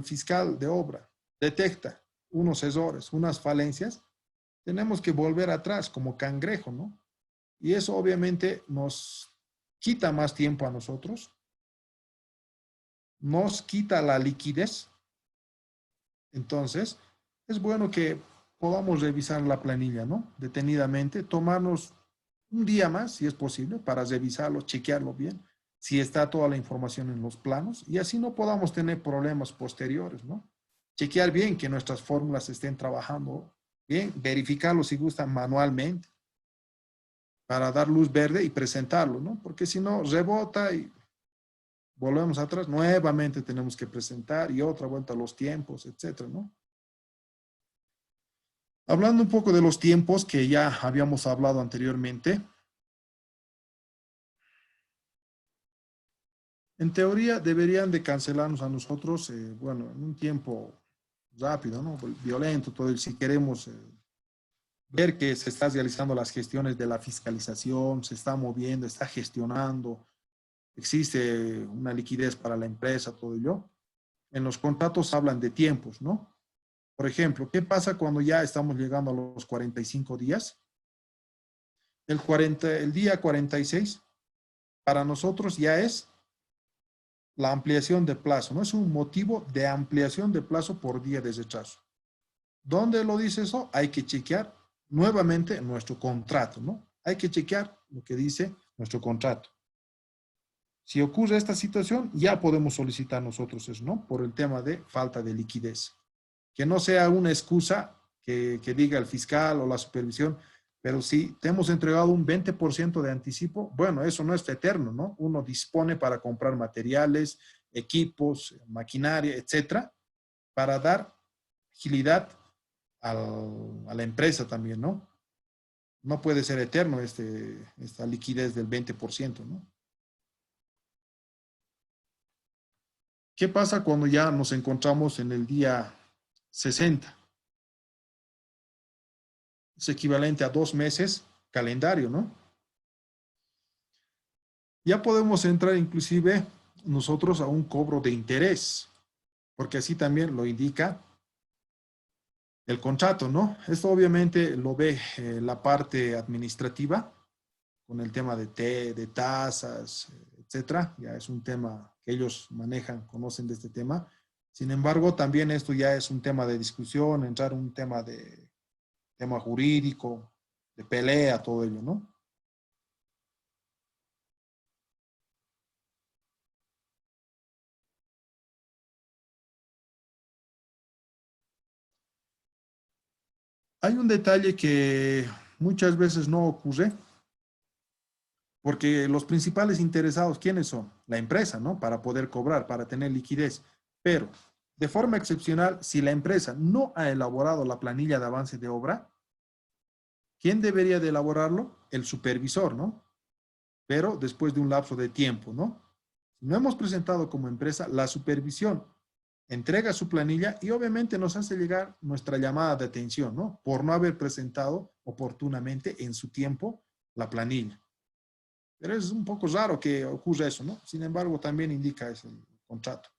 fiscal de obra detecta unos errores, unas falencias, tenemos que volver atrás como cangrejo, ¿no? Y eso obviamente nos quita más tiempo a nosotros, nos quita la liquidez. Entonces, es bueno que podamos revisar la planilla, ¿no? Detenidamente, tomarnos un día más, si es posible, para revisarlo, chequearlo bien, si está toda la información en los planos, y así no podamos tener problemas posteriores, ¿no? Chequear bien que nuestras fórmulas estén trabajando bien, verificarlo si gustan manualmente, para dar luz verde y presentarlo, ¿no? Porque si no, rebota y volvemos atrás, nuevamente tenemos que presentar y otra vuelta a los tiempos, etcétera, ¿no? Hablando un poco de los tiempos que ya habíamos hablado anteriormente, en teoría deberían de cancelarnos a nosotros, bueno, en un tiempo rápido, ¿no? Violento, todo el, si queremos ver que se están realizando las gestiones de la fiscalización, se está moviendo, está gestionando, existe una liquidez para la empresa, todo ello. En los contratos hablan de tiempos, ¿no? Por ejemplo, ¿qué pasa cuando ya estamos llegando a los 45 días? El día 46 para nosotros ya es la ampliación de plazo, ¿no? Es un motivo de ampliación de plazo por día de rechazo. ¿Dónde lo dice eso? Hay que chequear nuevamente nuestro contrato, ¿no? Hay que chequear lo que dice nuestro contrato. Si ocurre esta situación, ya podemos solicitar nosotros eso, ¿no? Por el tema de falta de liquidez. Que no sea una excusa que diga el fiscal o la supervisión, pero si te hemos entregado un 20% de anticipo, bueno, eso no es eterno, ¿no? Uno dispone para comprar materiales, equipos, maquinaria, etcétera, para dar agilidad a la empresa también, ¿no? No puede ser eterno esta liquidez del 20%, ¿no? ¿Qué pasa cuando ya nos encontramos en el día 60? Es equivalente a 2 meses calendario, ¿no? Ya podemos entrar inclusive nosotros a un cobro de interés, porque así también lo indica el contrato, ¿no? Esto obviamente lo ve la parte administrativa con el tema de tasas, etcétera. Ya es un tema que ellos manejan, conocen de este tema. Sin embargo, también esto ya es un tema de discusión, entrar en un tema jurídico, de pelea, todo ello, ¿no? Hay un detalle que muchas veces no ocurre, porque los principales interesados, ¿quiénes son? La empresa, ¿no? Para poder cobrar, para tener liquidez. Pero, de forma excepcional, si la empresa no ha elaborado la planilla de avance de obra, ¿quién debería de elaborarlo? El supervisor, ¿no? Pero después de un lapso de tiempo, ¿no? Si no hemos presentado como empresa, la supervisión entrega su planilla y obviamente nos hace llegar nuestra llamada de atención, ¿no? Por no haber presentado oportunamente en su tiempo la planilla. Pero es un poco raro que ocurra eso, ¿no? Sin embargo, también indica ese contrato.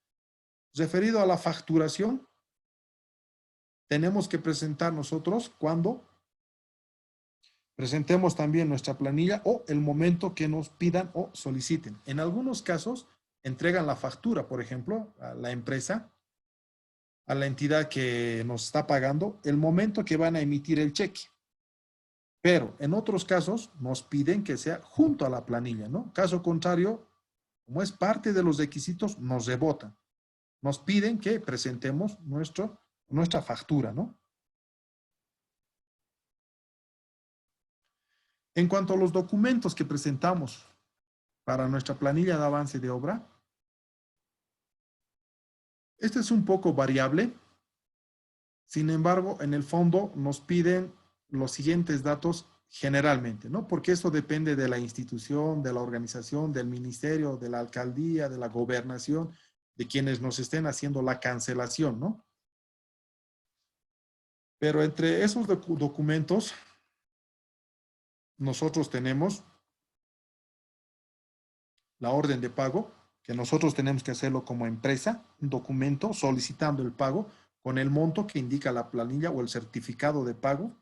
Referido a la facturación, tenemos que presentar nosotros cuando presentemos también nuestra planilla o el momento que nos pidan o soliciten. En algunos casos, entregan la factura, por ejemplo, a la empresa, a la entidad que nos está pagando, el momento que van a emitir el cheque. Pero en otros casos nos piden que sea junto a la planilla, ¿no? Caso contrario, como es parte de los requisitos, nos rebotan. Nos piden que presentemos nuestra factura, ¿no? En cuanto a los documentos que presentamos para nuestra planilla de avance de obra, este es un poco variable. Sin embargo, en el fondo nos piden los siguientes datos generalmente, ¿no? Porque esto depende de la institución, de la organización, del ministerio, de la alcaldía, de la gobernación, de quienes nos estén haciendo la cancelación, ¿no? Pero entre esos documentos, nosotros tenemos la orden de pago, que nosotros tenemos que hacerlo como empresa, un documento solicitando el pago con el monto que indica la planilla o el certificado de pago,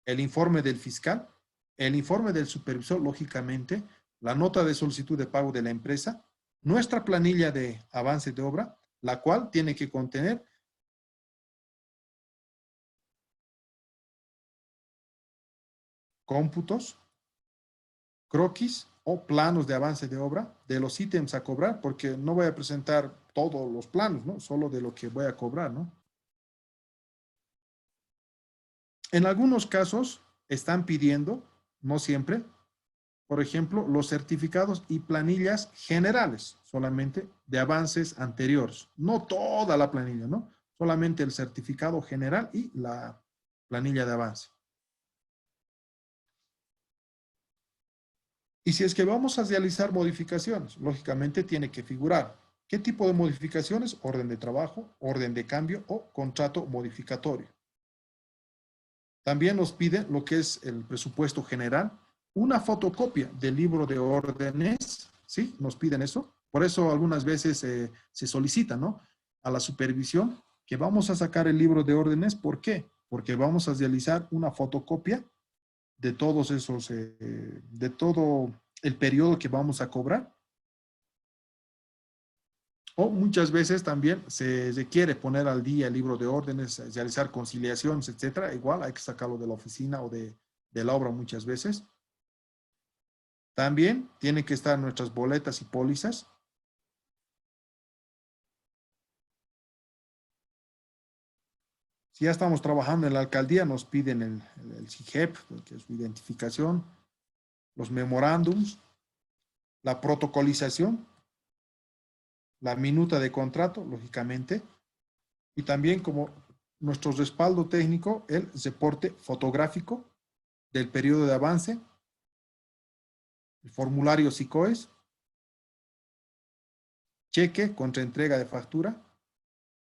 el informe del fiscal, el informe del supervisor, lógicamente, la nota de solicitud de pago de la empresa, nuestra planilla de avance de obra, la cual tiene que contener cómputos, croquis o planos de avance de obra de los ítems a cobrar, porque no voy a presentar todos los planos, ¿no? Solo de lo que voy a cobrar, ¿no? En algunos casos están pidiendo, no siempre, por ejemplo, los certificados y planillas generales, solamente de avances anteriores. No toda la planilla, ¿no? Solamente el certificado general y la planilla de avance. Y si es que vamos a realizar modificaciones, lógicamente tiene que figurar qué tipo de modificaciones, orden de trabajo, orden de cambio o contrato modificatorio. También nos pide lo que es el presupuesto general, una fotocopia del libro de órdenes, ¿sí? Nos piden eso. Por eso algunas veces se solicita, ¿no? A la supervisión que vamos a sacar el libro de órdenes. ¿Por qué? Porque vamos a realizar una fotocopia de todos esos, de todo el periodo que vamos a cobrar. O muchas veces también se requiere poner al día el libro de órdenes, realizar conciliaciones, etcétera. Igual hay que sacarlo de la oficina o de la obra muchas veces. También tienen que estar nuestras boletas y pólizas. Si ya estamos trabajando en la alcaldía, nos piden el SIGEP, que es su identificación, los memorándums, la protocolización, la minuta de contrato, lógicamente, y también como nuestro respaldo técnico, el reporte fotográfico del periodo de avance, el formulario SICOES, cheque contra entrega de factura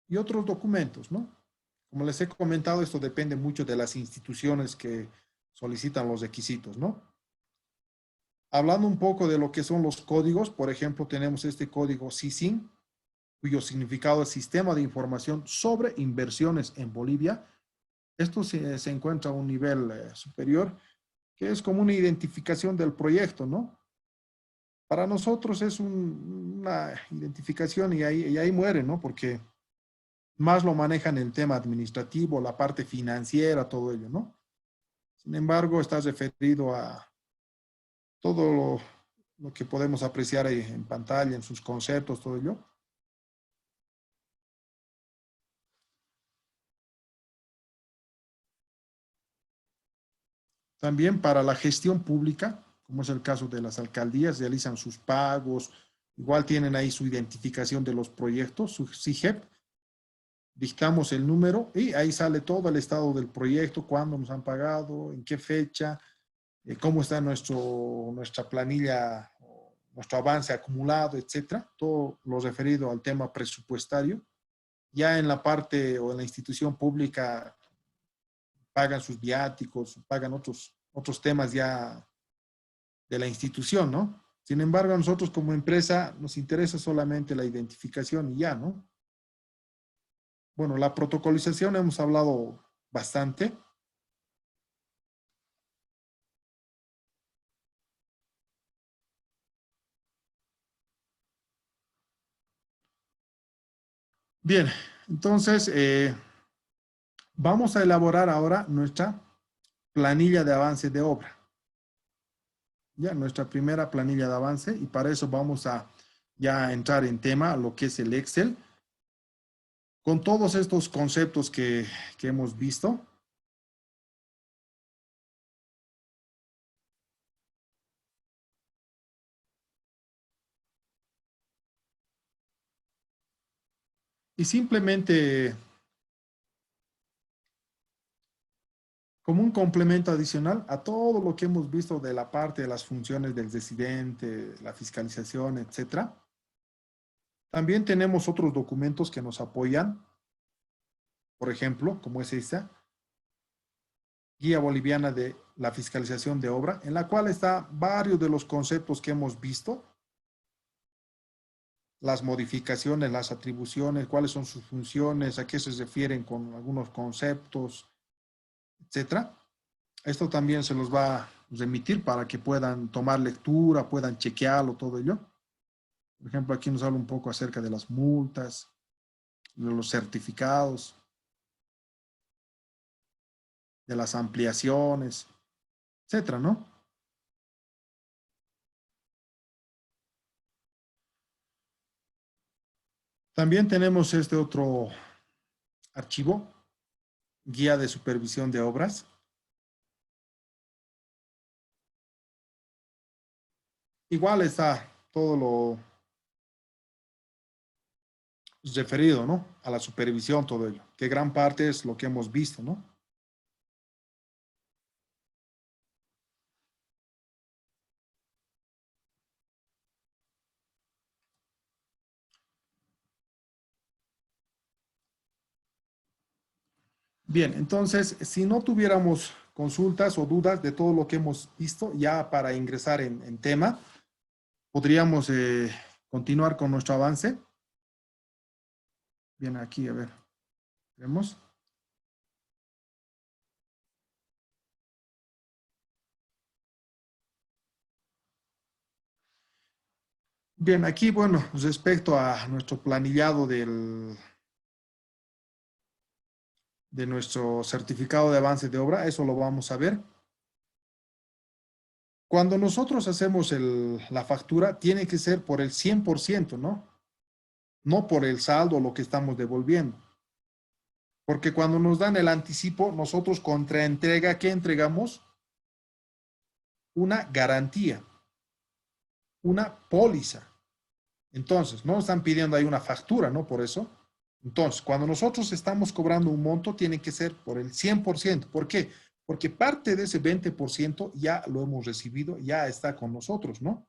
y otros documentos, ¿no? Como les he comentado, esto depende mucho de las instituciones que solicitan los requisitos, ¿no? Hablando un poco de lo que son los códigos, por ejemplo, tenemos este código SISIN, cuyo significado es Sistema de Información sobre Inversiones en Bolivia. Esto se encuentra a un nivel superior, que es como una identificación del proyecto, ¿no? Para nosotros es una identificación y ahí muere, ¿no? Porque más lo manejan el tema administrativo, la parte financiera, todo ello, ¿no? Sin embargo, está referido a todo lo que podemos apreciar ahí en pantalla, en sus conceptos, todo ello. También para la gestión pública, como es el caso de las alcaldías, realizan sus pagos, igual tienen ahí su identificación de los proyectos, su SIGEP, dictamos el número y ahí sale todo el estado del proyecto, cuándo nos han pagado, en qué fecha, cómo está nuestra planilla, nuestro avance acumulado, etcétera. Todo lo referido al tema presupuestario. Ya en la parte o en la institución pública pagan sus viáticos, pagan otros temas ya de la institución, ¿no? Sin embargo, a nosotros como empresa nos interesa solamente la identificación y ya, ¿no? Bueno, la protocolización hemos hablado bastante. Bien, entonces vamos a elaborar ahora nuestra planilla de avance de obra. Ya, nuestra primera planilla de avance y para eso vamos a ya entrar en tema lo que es el Excel con todos estos conceptos que hemos visto. Y simplemente como un complemento adicional a todo lo que hemos visto de la parte de las funciones del residente, la fiscalización, etcétera. También tenemos otros documentos que nos apoyan, por ejemplo, como es esta, Guía Boliviana de la Fiscalización de Obra, en la cual está varios de los conceptos que hemos visto, las modificaciones, las atribuciones, cuáles son sus funciones, a qué se refieren con algunos conceptos, etcétera. Esto también se los va a remitir para que puedan tomar lectura, puedan chequearlo, todo ello. Por ejemplo, aquí nos habla un poco acerca de las multas, de los certificados, de las ampliaciones, etcétera, ¿no? También tenemos este otro archivo, Guía de Supervisión de Obras. Igual está todo lo referido, ¿no? A la supervisión, todo ello, que gran parte es lo que hemos visto, ¿no? Bien, entonces, si no tuviéramos consultas o dudas de todo lo que hemos visto, ya para ingresar en tema, podríamos continuar con nuestro avance. Bien, aquí, a ver, vemos. Bien, aquí, bueno, respecto a nuestro planillado de nuestro certificado de avance de obra, eso lo vamos a ver. Cuando nosotros hacemos la factura, tiene que ser por el 100%, ¿no? No por el saldo o lo que estamos devolviendo. Porque cuando nos dan el anticipo, nosotros contra entrega, ¿qué entregamos? Una garantía, una póliza. Entonces, no están pidiendo ahí una factura, ¿no? Por eso. Entonces, cuando nosotros estamos cobrando un monto, tiene que ser por el 100%. ¿Por qué? Porque parte de ese 20% ya lo hemos recibido, ya está con nosotros, ¿no?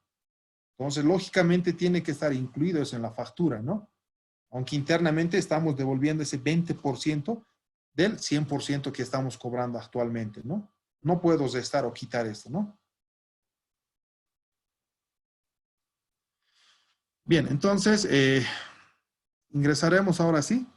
Entonces, lógicamente tiene que estar incluido eso en la factura, ¿no? Aunque internamente estamos devolviendo ese 20% del 100% que estamos cobrando actualmente, ¿no? No puedo restar o quitar esto, ¿no? Bien, entonces ingresaremos ahora sí.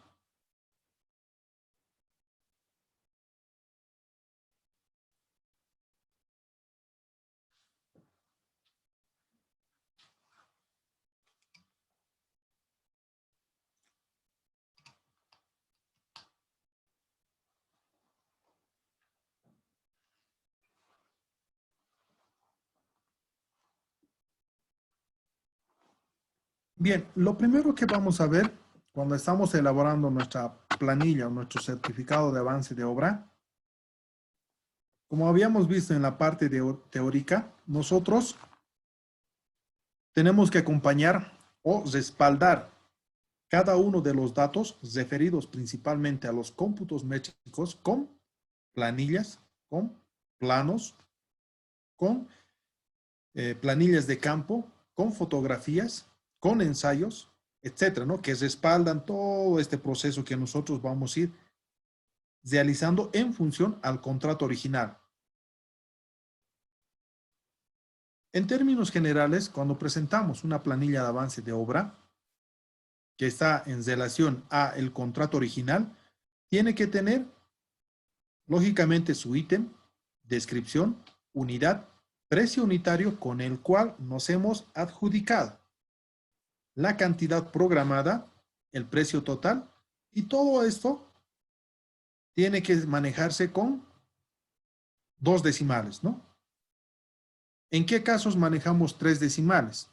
Bien, lo primero que vamos a ver cuando estamos elaborando nuestra planilla o nuestro certificado de avance de obra, como habíamos visto en la parte teórica, nosotros tenemos que acompañar o respaldar cada uno de los datos referidos principalmente a los cómputos métricos con planillas, con planos, con planillas de campo, con fotografías, con ensayos, etcétera, ¿no? Que respaldan todo este proceso que nosotros vamos a ir realizando en función al contrato original. En términos generales, cuando presentamos una planilla de avance de obra que está en relación a el contrato original, tiene que tener, lógicamente, su ítem, descripción, unidad, precio unitario con el cual nos hemos adjudicado, la cantidad programada, el precio total, y todo esto tiene que manejarse con dos decimales, ¿no? ¿En qué casos manejamos tres decimales?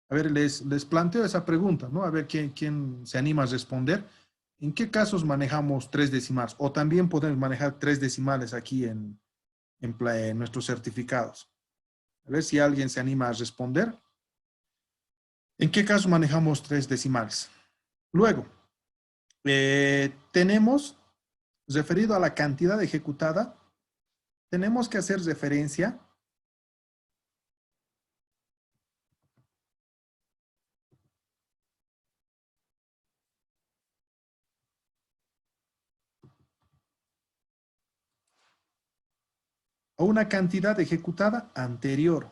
A ver, les planteo esa pregunta, ¿no? A ver quién se anima a responder. ¿En qué casos manejamos tres decimales? O también podemos manejar tres decimales aquí en nuestros certificados. A ver si alguien se anima a responder. ¿En qué caso manejamos tres decimales? Luego, tenemos, referido a la cantidad ejecutada, tenemos que hacer referencia a una cantidad ejecutada anterior.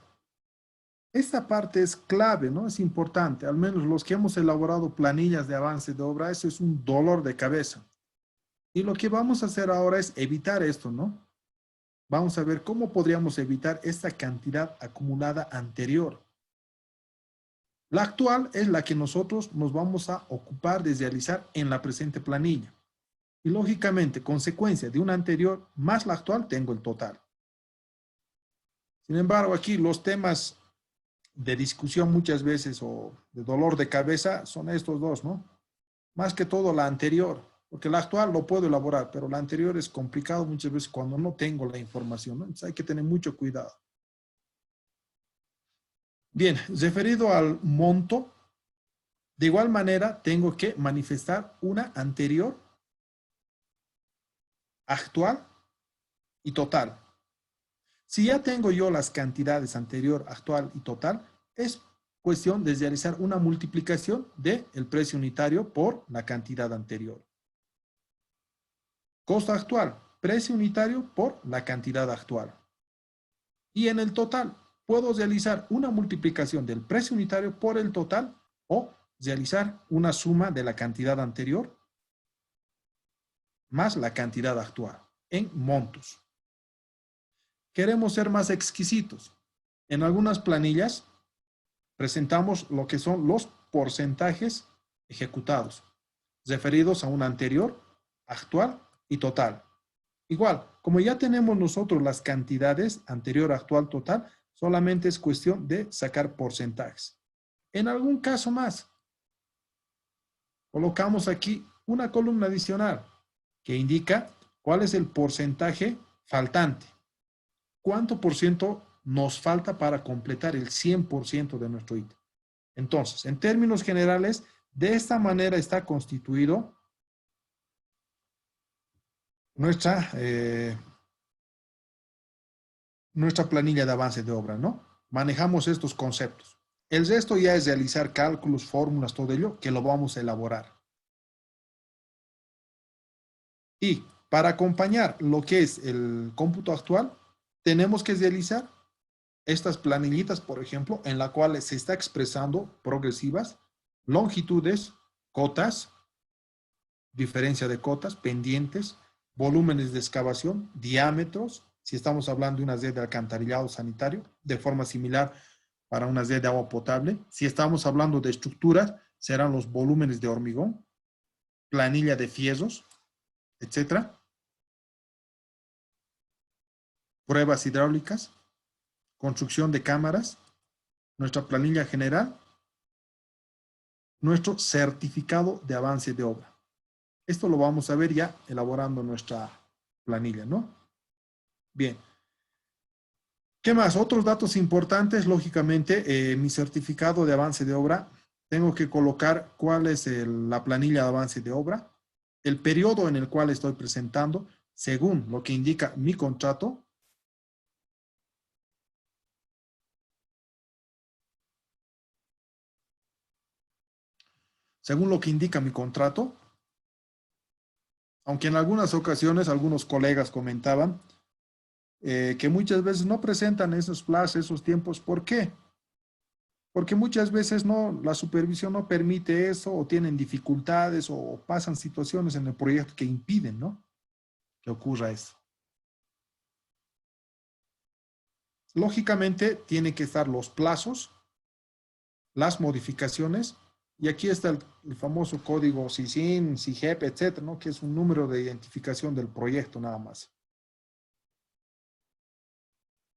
Esta parte es clave, ¿no? Es importante. Al menos los que hemos elaborado planillas de avance de obra, eso es un dolor de cabeza. Y lo que vamos a hacer ahora es evitar esto, ¿no? Vamos a ver cómo podríamos evitar esta cantidad acumulada anterior. La actual es la que nosotros nos vamos a ocupar de realizar en la presente planilla. Y lógicamente, consecuencia de una anterior más la actual, tengo el total. Sin embargo, aquí los temas de discusión muchas veces o de dolor de cabeza son estos dos, ¿no? Más que todo la anterior, porque la actual lo puedo elaborar, pero la anterior es complicado muchas veces cuando no tengo la información, ¿no? Entonces hay que tener mucho cuidado. Bien, referido al monto, de igual manera tengo que manifestar una anterior, actual y total. Si ya tengo yo las cantidades anterior, actual y total, es cuestión de realizar una multiplicación del precio unitario por la cantidad anterior. Costo actual, precio unitario por la cantidad actual. Y en el total, puedo realizar una multiplicación del precio unitario por el total o realizar una suma de la cantidad anterior más la cantidad actual en montos. Queremos ser más exquisitos. En algunas planillas presentamos lo que son los porcentajes ejecutados, referidos a una anterior, actual y total. Igual, como ya tenemos nosotros las cantidades anterior, actual, total, solamente es cuestión de sacar porcentajes. En algún caso más, colocamos aquí una columna adicional que indica cuál es el porcentaje faltante. ¿Cuánto por ciento nos falta para completar el 100% de nuestro ítem? Entonces, en términos generales, de esta manera está constituido nuestra planilla de avance de obra, ¿no? Manejamos estos conceptos. El resto ya es realizar cálculos, fórmulas, todo ello, que lo vamos a elaborar. Y para acompañar lo que es el cómputo actual, tenemos que realizar estas planillitas, por ejemplo, en la cual se está expresando progresivas, longitudes, cotas, diferencia de cotas, pendientes, volúmenes de excavación, diámetros, si estamos hablando de una red de alcantarillado sanitario, de forma similar para una red de agua potable. Si estamos hablando de estructuras, serán los volúmenes de hormigón, planilla de fierros, etcétera. Pruebas hidráulicas, construcción de cámaras, nuestra planilla general, nuestro certificado de avance de obra. Esto lo vamos a ver ya elaborando nuestra planilla, ¿no? Bien. ¿Qué más? Otros datos importantes, lógicamente, mi certificado de avance de obra. Tengo que colocar cuál es la planilla de avance de obra, el periodo en el cual estoy presentando, según lo que indica mi contrato. Según lo que indica mi contrato, aunque en algunas ocasiones algunos colegas comentaban que muchas veces no presentan esos plazos, esos tiempos. ¿Por qué? Porque muchas veces no, la supervisión no permite eso, o tienen dificultades, o pasan situaciones en el proyecto que impiden, ¿no?, que ocurra eso. Lógicamente, tienen que estar los plazos, las modificaciones, y aquí está el famoso código SISIN, SIGEP, etcétera, ¿no?, que es un número de identificación del proyecto nada más.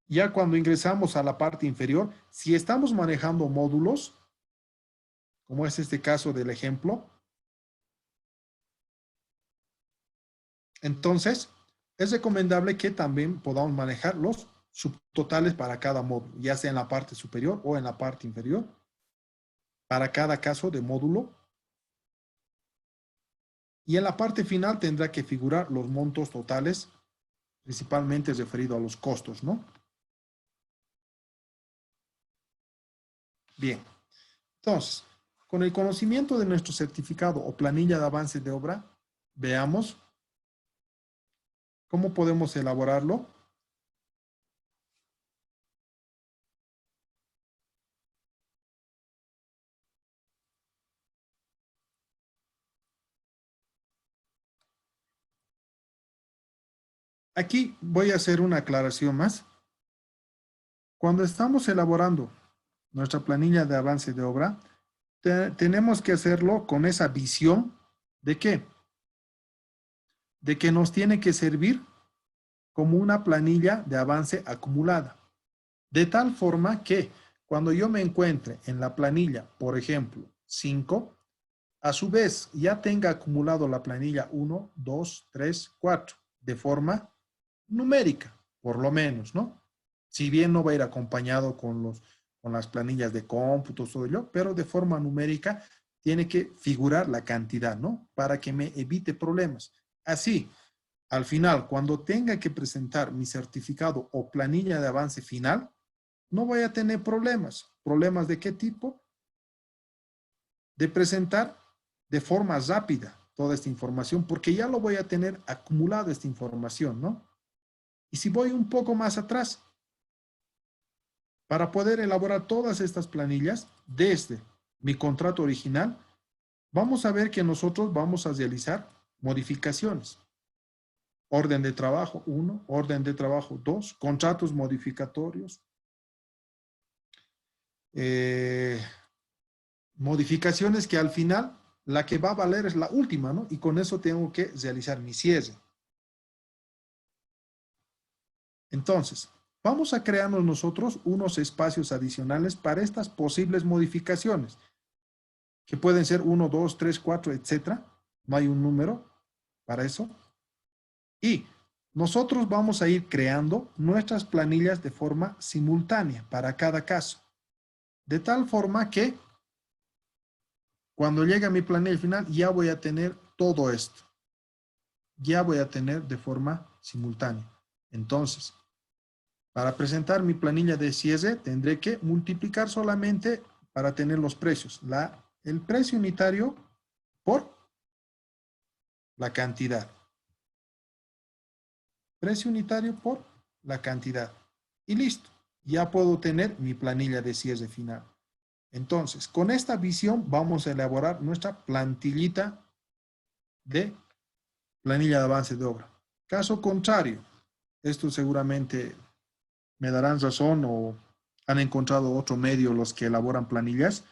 Ya cuando ingresamos a la parte inferior, si estamos manejando módulos, como es este caso del ejemplo, entonces es recomendable que también podamos manejar los subtotales para cada módulo, ya sea en la parte superior o en la parte inferior, para cada caso de módulo. Y en la parte final tendrá que figurar los montos totales, principalmente referido a los costos, ¿no? Bien, entonces, con el conocimiento de nuestro certificado o planilla de avance de obra, veamos cómo podemos elaborarlo. Aquí voy a hacer una aclaración más. Cuando estamos elaborando nuestra planilla de avance de obra, tenemos que hacerlo con esa visión de qué, de que nos tiene que servir como una planilla de avance acumulada. De tal forma que cuando yo me encuentre en la planilla, por ejemplo, 5, a su vez ya tenga acumulado la planilla 1, 2, 3, 4, de forma numérica, por lo menos, ¿no? Si bien no va a ir acompañado con las planillas de cómputo, todo ello, pero de forma numérica tiene que figurar la cantidad, ¿no? Para que me evite problemas. Así, al final, cuando tenga que presentar mi certificado o planilla de avance final, no voy a tener problemas. ¿Problemas de qué tipo? De presentar de forma rápida toda esta información, porque ya lo voy a tener acumulado esta información, ¿no? Y si voy un poco más atrás, para poder elaborar todas estas planillas desde mi contrato original, vamos a ver que nosotros vamos a realizar modificaciones. Orden de trabajo 1, orden de trabajo 2, contratos modificatorios, modificaciones que al final la que va a valer es la última, ¿no? Y con eso tengo que realizar mi cierre. Entonces, vamos a crearnos nosotros unos espacios adicionales para estas posibles modificaciones, que pueden ser 1, 2, 3, 4, etcétera. No hay un número para eso. Y nosotros vamos a ir creando nuestras planillas de forma simultánea para cada caso. De tal forma que cuando llegue a mi planilla final ya voy a tener todo esto. Ya voy a tener de forma simultánea. Entonces, para presentar mi planilla de cierre, tendré que multiplicar solamente para tener los precios. El precio unitario por la cantidad. Precio unitario por la cantidad. Y listo, ya puedo tener mi planilla de cierre final. Entonces, con esta visión vamos a elaborar nuestra plantillita de planilla de avance de obra. Caso contrario, esto seguramente me darán razón o han encontrado otro medio los que elaboran planillas.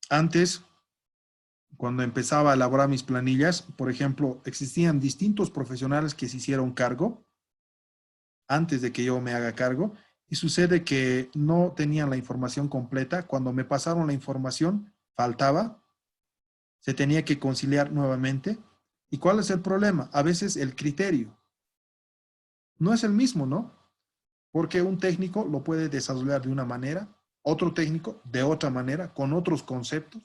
Antes, cuando empezaba a elaborar mis planillas, por ejemplo, existían distintos profesionales que se hicieron cargo antes de que yo me haga cargo y sucede que no tenían la información completa. Cuando me pasaron la información, faltaba, se tenía que conciliar nuevamente. ¿Y cuál es el problema? A veces el criterio no es el mismo, ¿no? Porque un técnico lo puede desarrollar de una manera, otro técnico de otra manera, con otros conceptos.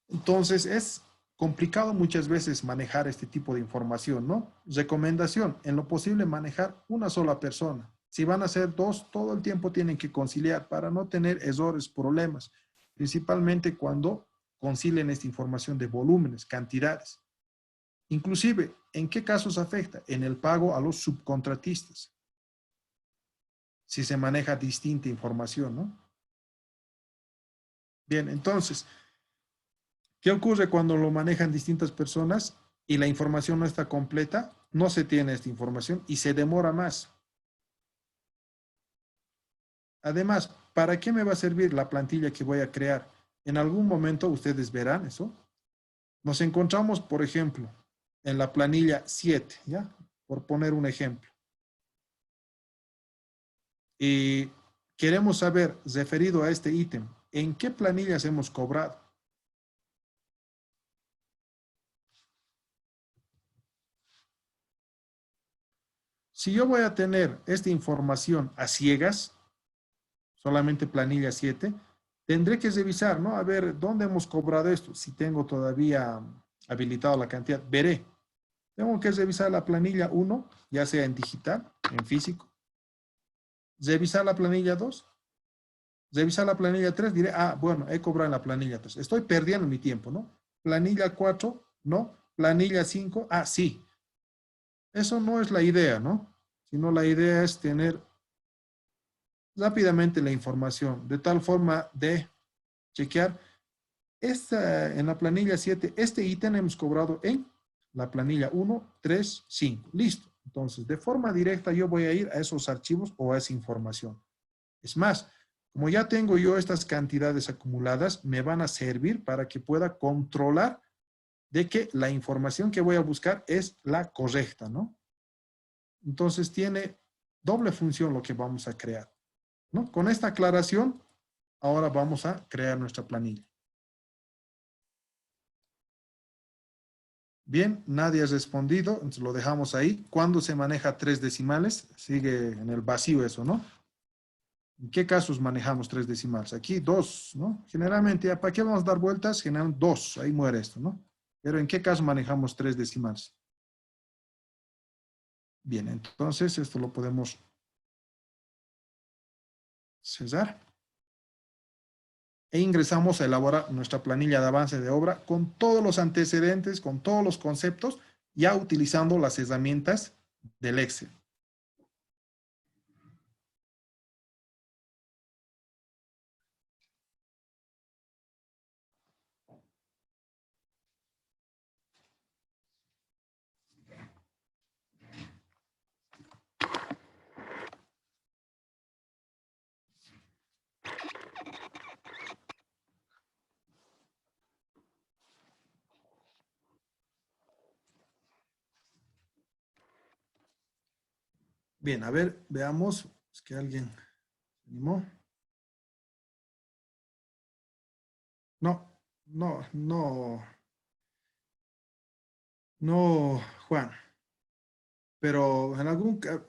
Entonces es complicado muchas veces manejar este tipo de información, ¿no? Recomendación, en lo posible manejar una sola persona. Si van a ser dos, todo el tiempo tienen que conciliar para no tener errores, problemas, principalmente cuando concilien esta información de volúmenes, cantidades. Inclusive, ¿en qué casos afecta? En el pago a los subcontratistas. Si se maneja distinta información, ¿no? Bien, entonces, ¿qué ocurre cuando lo manejan distintas personas y la información no está completa? No se tiene esta información y se demora más. Además, ¿para qué me va a servir la plantilla que voy a crear? En algún momento ustedes verán eso. Nos encontramos, por ejemplo, en la planilla 7, ¿ya? Por poner un ejemplo. Y queremos saber, referido a este ítem, ¿en qué planillas hemos cobrado? Si yo voy a tener esta información a ciegas, solamente planilla 7, tendré que revisar, ¿no? A ver, ¿dónde hemos cobrado esto? Si tengo todavía habilitado la cantidad, veré. Tengo que revisar la planilla 1, ya sea en digital, en físico. Revisar la planilla 2, revisar la planilla 3, diré, ah, bueno, he cobrado en la planilla 3. Estoy perdiendo mi tiempo, ¿no? Planilla 4, no. Planilla 5, ah, sí. Eso no es la idea, ¿no? Sino la idea es tener rápidamente la información, de tal forma de chequear en la planilla 7, este ítem hemos cobrado en la planilla 1, 3, 5. Listo. Entonces, de forma directa yo voy a ir a esos archivos o a esa información. Es más, como ya tengo yo estas cantidades acumuladas, me van a servir para que pueda controlar de que la información que voy a buscar es la correcta, ¿no? Entonces, tiene doble función lo que vamos a crear, ¿no? Con esta aclaración, ahora vamos a crear nuestra planilla. Bien, nadie ha respondido, entonces lo dejamos ahí. ¿Cuándo se maneja 3 decimales? Sigue en el vacío eso, ¿no? ¿En qué casos manejamos 3 decimales? Aquí 2, ¿no? Generalmente, ¿para qué vamos a dar vueltas? Generalmente 2, ahí muere esto, ¿no? Pero ¿en qué caso manejamos 3 decimales? Bien, entonces esto lo podemos cesar. E ingresamos a elaborar nuestra planilla de avance de obra con todos los antecedentes, con todos los conceptos, ya utilizando las herramientas del Excel. Bien, a ver, veamos. Es que alguien se animó. No, no, no, no, Juan. Pero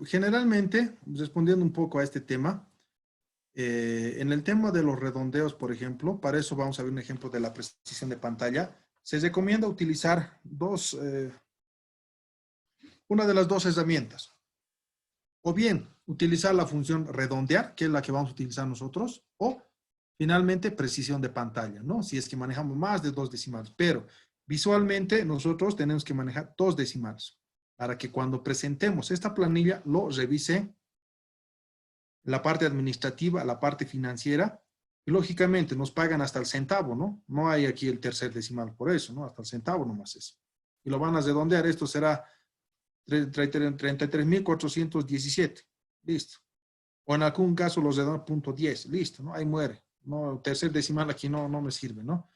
generalmente, respondiendo un poco a este tema, en el tema de los redondeos, por ejemplo, para eso vamos a ver un ejemplo de la precisión de pantalla. Se recomienda utilizar una de las dos herramientas. O bien, utilizar la función redondear, que es la que vamos a utilizar nosotros, o finalmente precisión de pantalla, ¿no? Si es que manejamos más de 2 decimales. Pero visualmente nosotros tenemos que manejar 2 decimales. para que cuando presentemos esta planilla lo revise la parte administrativa, la parte financiera, y lógicamente nos pagan hasta el centavo, ¿no? No hay aquí el tercer decimal por eso, ¿no? Hasta el centavo nomás es. Y lo van a redondear, esto será 33.417, listo. O en algún caso los redondean .10, listo, ¿no? Ahí muere. No, tercer decimal aquí no me sirve, ¿no?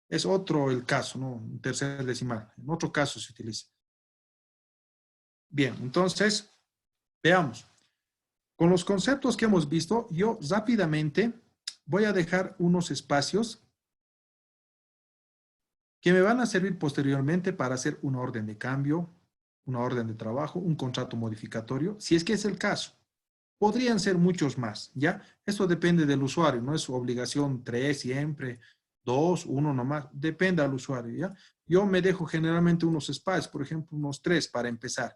Es otro el caso, ¿no? Un tercer decimal. En otro caso se utiliza. Bien, entonces, veamos. Con los conceptos que hemos visto, yo rápidamente voy a dejar unos espacios que me van a servir posteriormente para hacer una orden de cambio, una orden de trabajo, un contrato modificatorio, si es que es el caso. Podrían ser muchos más, ¿ya? Esto depende del usuario, no es su obligación 3 siempre, 2, 1 nomás, depende del usuario, ¿ya? Yo me dejo generalmente unos espacios, por ejemplo, unos 3 para empezar.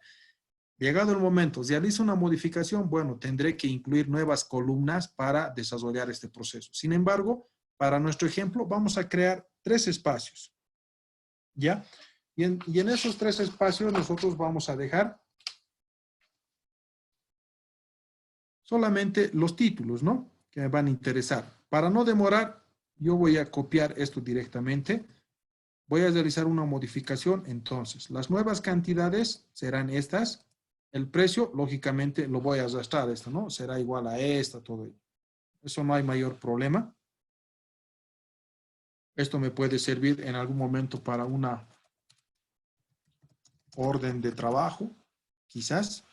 Llegado el momento, realizo una modificación, bueno, tendré que incluir nuevas columnas para desarrollar este proceso. Sin embargo, para nuestro ejemplo, vamos a crear 3 espacios, ¿ya? Y en esos 3 espacios nosotros vamos a dejar solamente los títulos, ¿no? Que me van a interesar. Para no demorar, yo voy a copiar esto directamente. Voy a realizar una modificación. Entonces, las nuevas cantidades serán estas. El precio, lógicamente, lo voy a arrastrar esto, ¿no? Será igual a esta, todo ello. Eso no hay mayor problema. Esto me puede servir en algún momento para una orden de trabajo, quizás.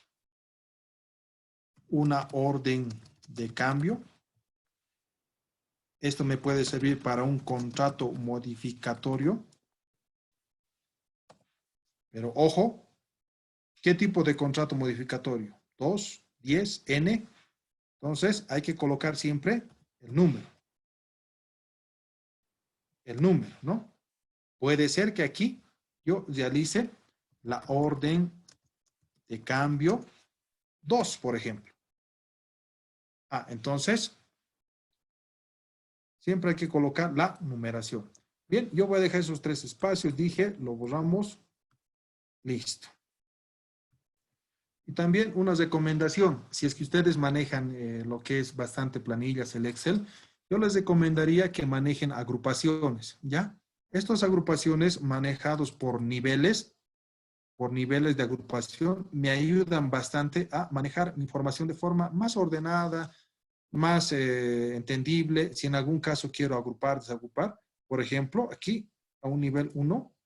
Una orden de cambio. Esto me puede servir para un contrato modificatorio. Pero ojo, ¿qué tipo de contrato modificatorio? 2, 10, N. Entonces hay que colocar siempre el número. El número, ¿no? Puede ser que aquí yo realice la orden de cambio 2, por ejemplo. Entonces, siempre hay que colocar la numeración. Bien, yo voy a dejar esos 3 espacios, dije, lo borramos, listo. Y también una recomendación, si es que ustedes manejan lo que es bastante planillas, el Excel, yo les recomendaría que manejen agrupaciones, ¿ya? Estas agrupaciones manejados por niveles de agrupación, me ayudan bastante a manejar mi información de forma más ordenada, más entendible. Si en algún caso quiero agrupar, desagrupar, por ejemplo, aquí a un nivel 1,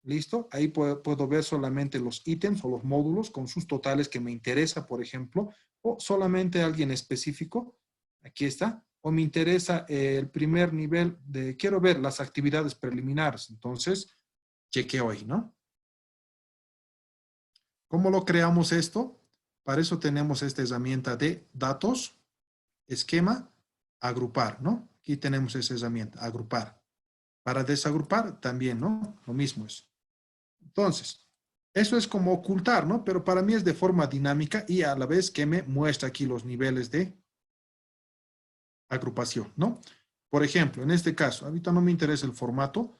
listo, ahí puedo ver solamente los ítems o los módulos con sus totales que me interesa, por ejemplo, o solamente alguien específico, aquí está, o me interesa el primer nivel de, quiero ver las actividades preliminares, entonces chequeo ahí, ¿no? ¿Cómo lo creamos esto? Para eso tenemos esta herramienta de datos, esquema, agrupar, ¿no? Aquí tenemos esa herramienta, agrupar. Para desagrupar también, ¿no? Lo mismo es. Entonces, eso es como ocultar, ¿no? Pero para mí es de forma dinámica y a la vez que me muestra aquí los niveles de agrupación, ¿no? Por ejemplo, en este caso, ahorita no me interesa el formato,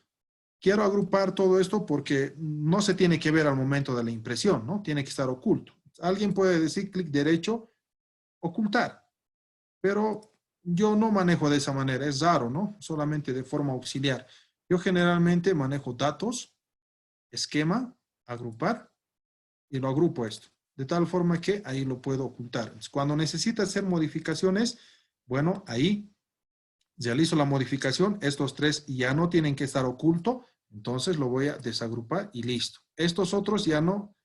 quiero agrupar todo esto porque no se tiene que ver al momento de la impresión, ¿no? Tiene que estar oculto. Alguien puede decir clic derecho, ocultar, pero yo no manejo de esa manera, es raro, ¿no? Solamente de forma auxiliar. Yo generalmente manejo datos, esquema, agrupar, y lo agrupo esto, de tal forma que ahí lo puedo ocultar. Entonces, cuando necesita hacer modificaciones, bueno, ahí realizo la modificación, estos 3 ya no tienen que estar oculto, entonces lo voy a desagrupar y listo. Estos otros ya no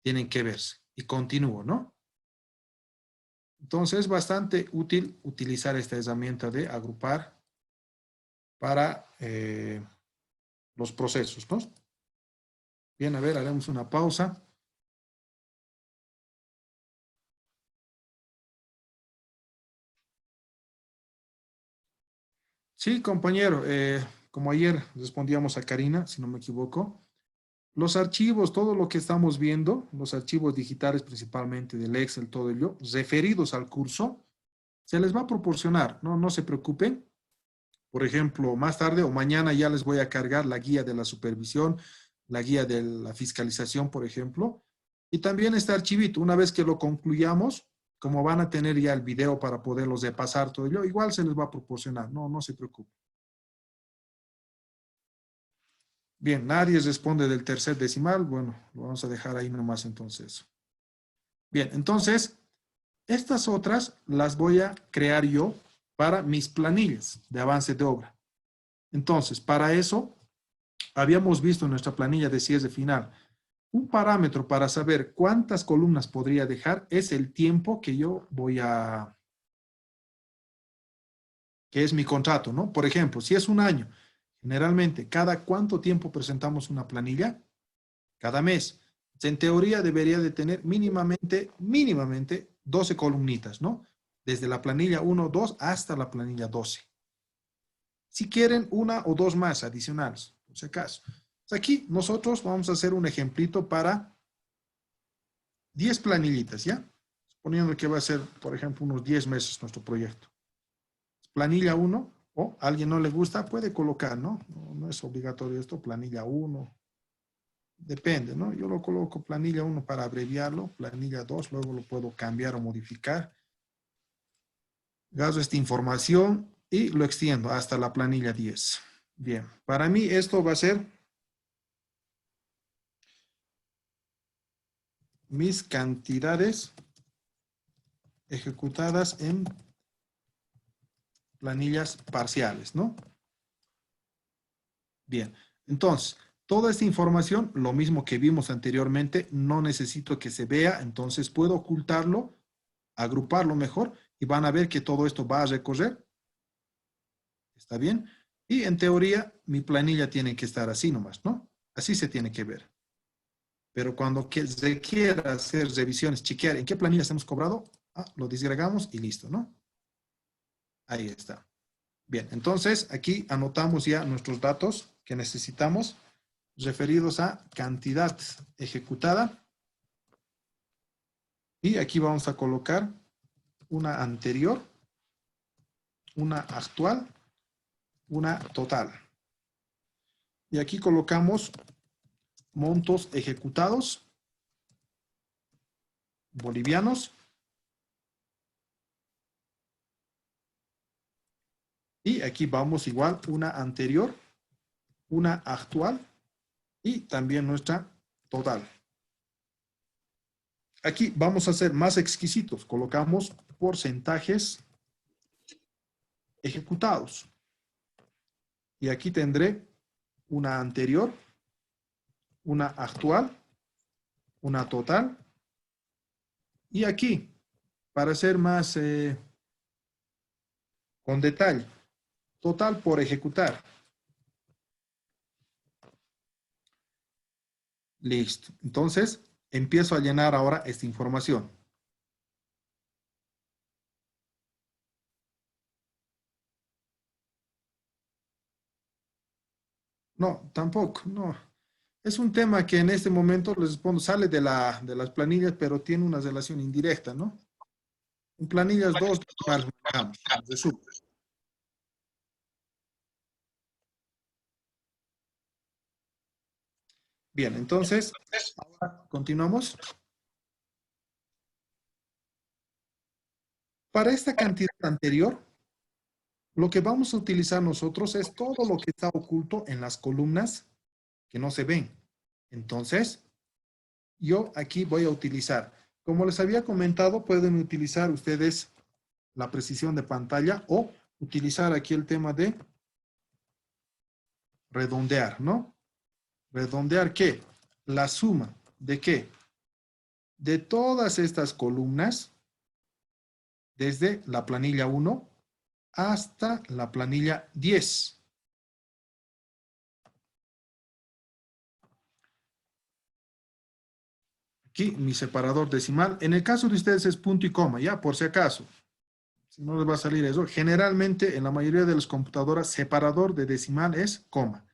tienen que verse y continúo, ¿no? Entonces es bastante útil utilizar esta herramienta de agrupar para los procesos, ¿no? Bien, a ver, haremos una pausa. Sí, compañero, como ayer respondíamos a Karina, si no me equivoco, los archivos, todo lo que estamos viendo, los archivos digitales principalmente del Excel, todo ello, referidos al curso, se les va a proporcionar, no se preocupen. Por ejemplo, más tarde o mañana ya les voy a cargar la guía de la supervisión, la guía de la fiscalización, por ejemplo. Y también este archivito, una vez que lo concluyamos, como van a tener ya el video para poderlos de pasar todo ello, igual se les va a proporcionar, no se preocupen. Bien, nadie responde del tercer decimal, bueno, lo vamos a dejar ahí nomás entonces. Bien, entonces, estas otras las voy a crear yo para mis planillas de avance de obra. Entonces, para eso, habíamos visto en nuestra planilla de cierre final, un parámetro para saber cuántas columnas podría dejar es el tiempo que yo voy a, que es mi contrato, ¿no? Por ejemplo, si es un año, generalmente, ¿cada cuánto tiempo presentamos una planilla? Cada mes. En teoría debería de tener mínimamente 12 columnitas, ¿no? Desde la planilla 1, 2 hasta la planilla 12. Si quieren una o dos más adicionales, por si acaso. Aquí nosotros vamos a hacer un ejemplito para 10 planillitas, ¿ya? Suponiendo que va a ser, por ejemplo, unos 10 meses nuestro proyecto. Planilla 1, o a alguien no le gusta, puede colocar, ¿no? No es obligatorio esto, planilla 1. Depende, ¿no? Yo lo coloco planilla 1 para abreviarlo, planilla 2, luego lo puedo cambiar o modificar. Gasto esta información y lo extiendo hasta la planilla 10. Bien, para mí esto va a ser mis cantidades ejecutadas en planillas parciales, ¿no? Bien, entonces, toda esta información, lo mismo que vimos anteriormente, no necesito que se vea, entonces puedo ocultarlo, agruparlo mejor y van a ver que todo esto va a recorrer. ¿Está bien? Y en teoría, mi planilla tiene que estar así nomás, ¿no? Así se tiene que ver. Pero cuando se quiera hacer revisiones, chequear en qué planillas hemos cobrado, lo disgregamos y listo, ¿no? Ahí está. Bien, entonces aquí anotamos ya nuestros datos que necesitamos referidos a cantidad ejecutada. Y aquí vamos a colocar una anterior, una actual, una total. Y aquí colocamos montos ejecutados bolivianos. Y aquí vamos igual una anterior, una actual y también nuestra total. Aquí vamos a ser más exquisitos. Colocamos porcentajes ejecutados. Y aquí tendré una anterior, una actual, una total. Y aquí, para ser más con detalle, total por ejecutar. Listo. Entonces, empiezo a llenar ahora esta información. No, tampoco, no. Es un tema que en este momento, les respondo, sale de las planillas, pero tiene una relación indirecta, ¿no? En planillas 2 manejamos, en resumen. Bien, entonces, ahora continuamos. Para esta cantidad anterior, lo que vamos a utilizar nosotros es todo lo que está oculto en las columnas que no se ven. Entonces, yo aquí voy a utilizar, como les había comentado, pueden utilizar ustedes la precisión de pantalla o utilizar aquí el tema de redondear, ¿no? ¿Redondear qué? La suma de qué? De todas estas columnas, desde la planilla 1 hasta la planilla 10. Aquí mi separador decimal. En el caso de ustedes es punto y coma, ya, por si acaso. Si no les va a salir eso. Generalmente, en la mayoría de las computadoras, separador de decimal es coma.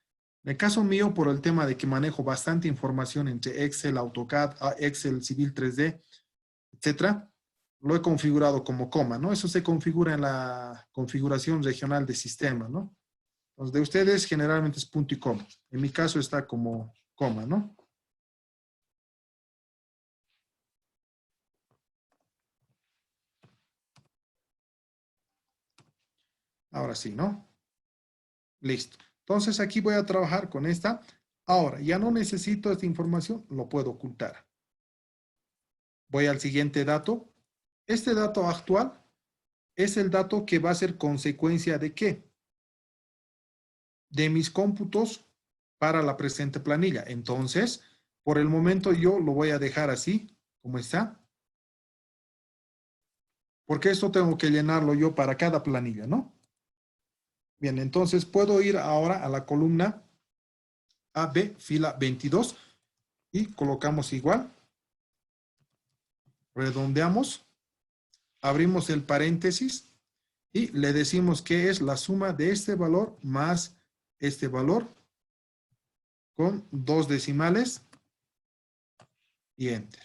En el caso mío, por el tema de que manejo bastante información entre Excel, AutoCAD, Excel, Civil 3D, etcétera, lo he configurado como coma, ¿no? Eso se configura en la configuración regional de sistema, ¿no? Los de ustedes generalmente es punto y coma. En mi caso está como coma, ¿no? Ahora sí, ¿no? Listo. Entonces aquí voy a trabajar con esta. Ahora, ya no necesito esta información, lo puedo ocultar. Voy al siguiente dato. Este dato actual es el dato que va a ser consecuencia de ¿qué? De mis cómputos para la presente planilla. Entonces, por el momento yo lo voy a dejar así, como está. Porque esto tengo que llenarlo yo para cada planilla, ¿no? Bien, entonces puedo ir ahora a la columna AB, fila 22, y colocamos igual. Redondeamos, abrimos el paréntesis y le decimos que es la suma de este valor más este valor con 2 decimales y enter.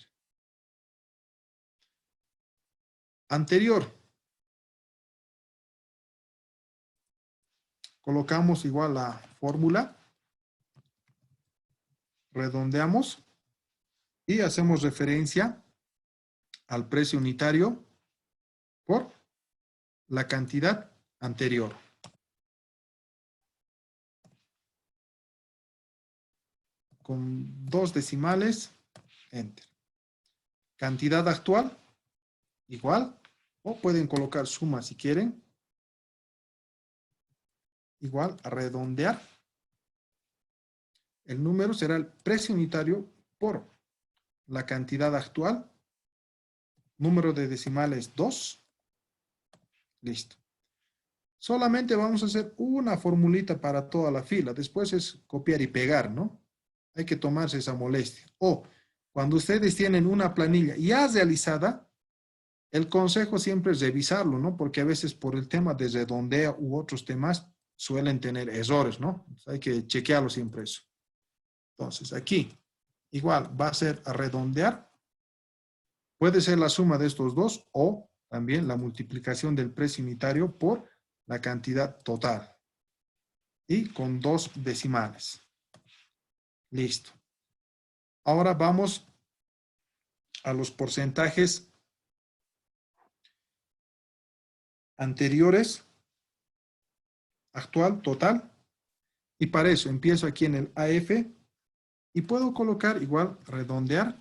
Anterior. Colocamos igual la fórmula, redondeamos y hacemos referencia al precio unitario por la cantidad anterior. Con 2 decimales, enter. Cantidad actual, igual, o pueden colocar suma si quieren. Igual, a redondear. El número será el precio unitario por la cantidad actual. Número de decimales 2. Listo. Solamente vamos a hacer una formulita para toda la fila. Después es copiar y pegar, ¿no? Hay que tomarse esa molestia. O cuando ustedes tienen una planilla ya realizada, el consejo siempre es revisarlo, ¿no? Porque a veces por el tema de redondeo u otros temas suelen tener errores, ¿no? Hay que chequearlo siempre eso. Entonces, aquí, igual, va a ser a redondear. Puede ser la suma de estos dos o también la multiplicación del precio unitario por la cantidad total. Y con 2 decimales. Listo. Ahora vamos a los porcentajes anteriores, actual, total. Y para eso empiezo aquí en el AF y puedo colocar igual redondear.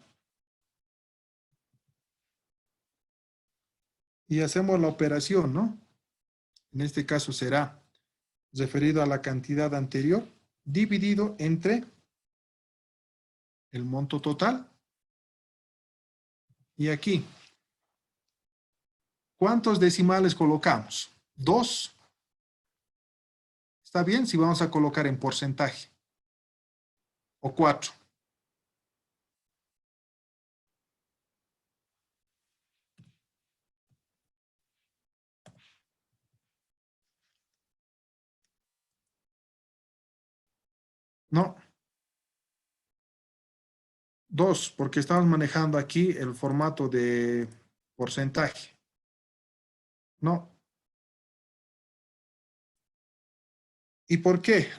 Y hacemos la operación, ¿no? En este caso será referido a la cantidad anterior dividido entre el monto total. Y aquí, ¿cuántos decimales colocamos? 2. ¿Está bien? Si vamos a colocar en porcentaje. O 4. No. 2, porque estamos manejando aquí el formato de porcentaje. No. ¿Y por qué?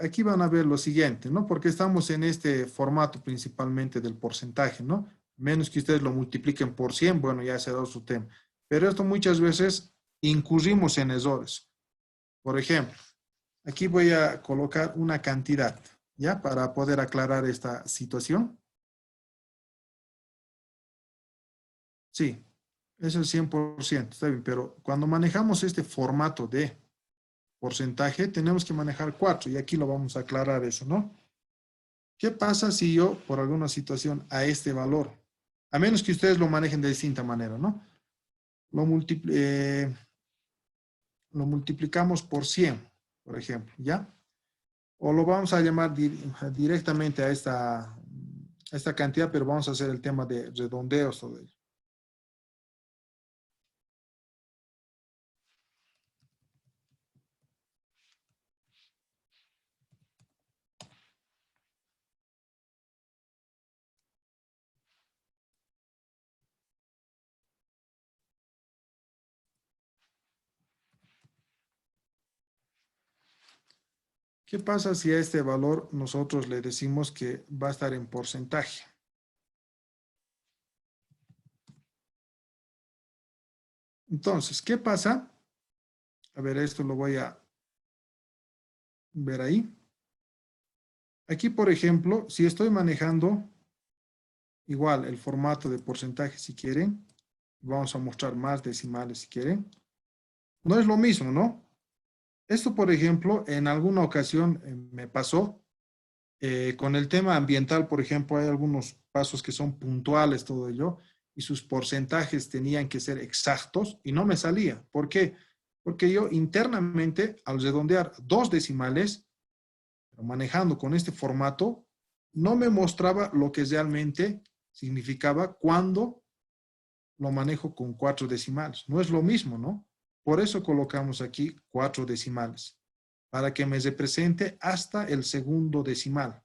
Aquí van a ver lo siguiente, ¿no? Porque estamos en este formato principalmente del porcentaje, ¿no? Menos que ustedes lo multipliquen por 100, bueno, ya se da su tema. Pero esto muchas veces incurrimos en errores. Por ejemplo, aquí voy a colocar una cantidad, ¿ya? Para poder aclarar esta situación. Sí, eso es 100%, está bien, pero cuando manejamos este formato de porcentaje, tenemos que manejar 4 y aquí lo vamos a aclarar eso, ¿no? ¿Qué pasa si yo, por alguna situación, a este valor, a menos que ustedes lo manejen de distinta manera, ¿no? Lo, lo multiplicamos por 100, por ejemplo, ¿ya? O lo vamos a llamar directamente a esta cantidad, pero vamos a hacer el tema de redondeos, todo ello. ¿Qué pasa si a este valor nosotros le decimos que va a estar en porcentaje? Entonces, ¿qué pasa A ver, esto lo voy a ver ahí. Aquí, por ejemplo, si estoy manejando igual el formato de porcentaje, si quieren, vamos a mostrar más decimales si quieren. No es lo mismo, ¿no? Esto, por ejemplo, en alguna ocasión me pasó con el tema ambiental, por ejemplo, hay algunos pasos que son puntuales, todo ello, y sus porcentajes tenían que ser exactos y no me salía. ¿Por qué? Porque yo internamente, al redondear dos decimales, manejando con este formato, no me mostraba lo que realmente significaba cuando lo manejo con 4 decimales. No es lo mismo, ¿no? Por eso colocamos aquí 4 decimales, para que me represente hasta el segundo decimal.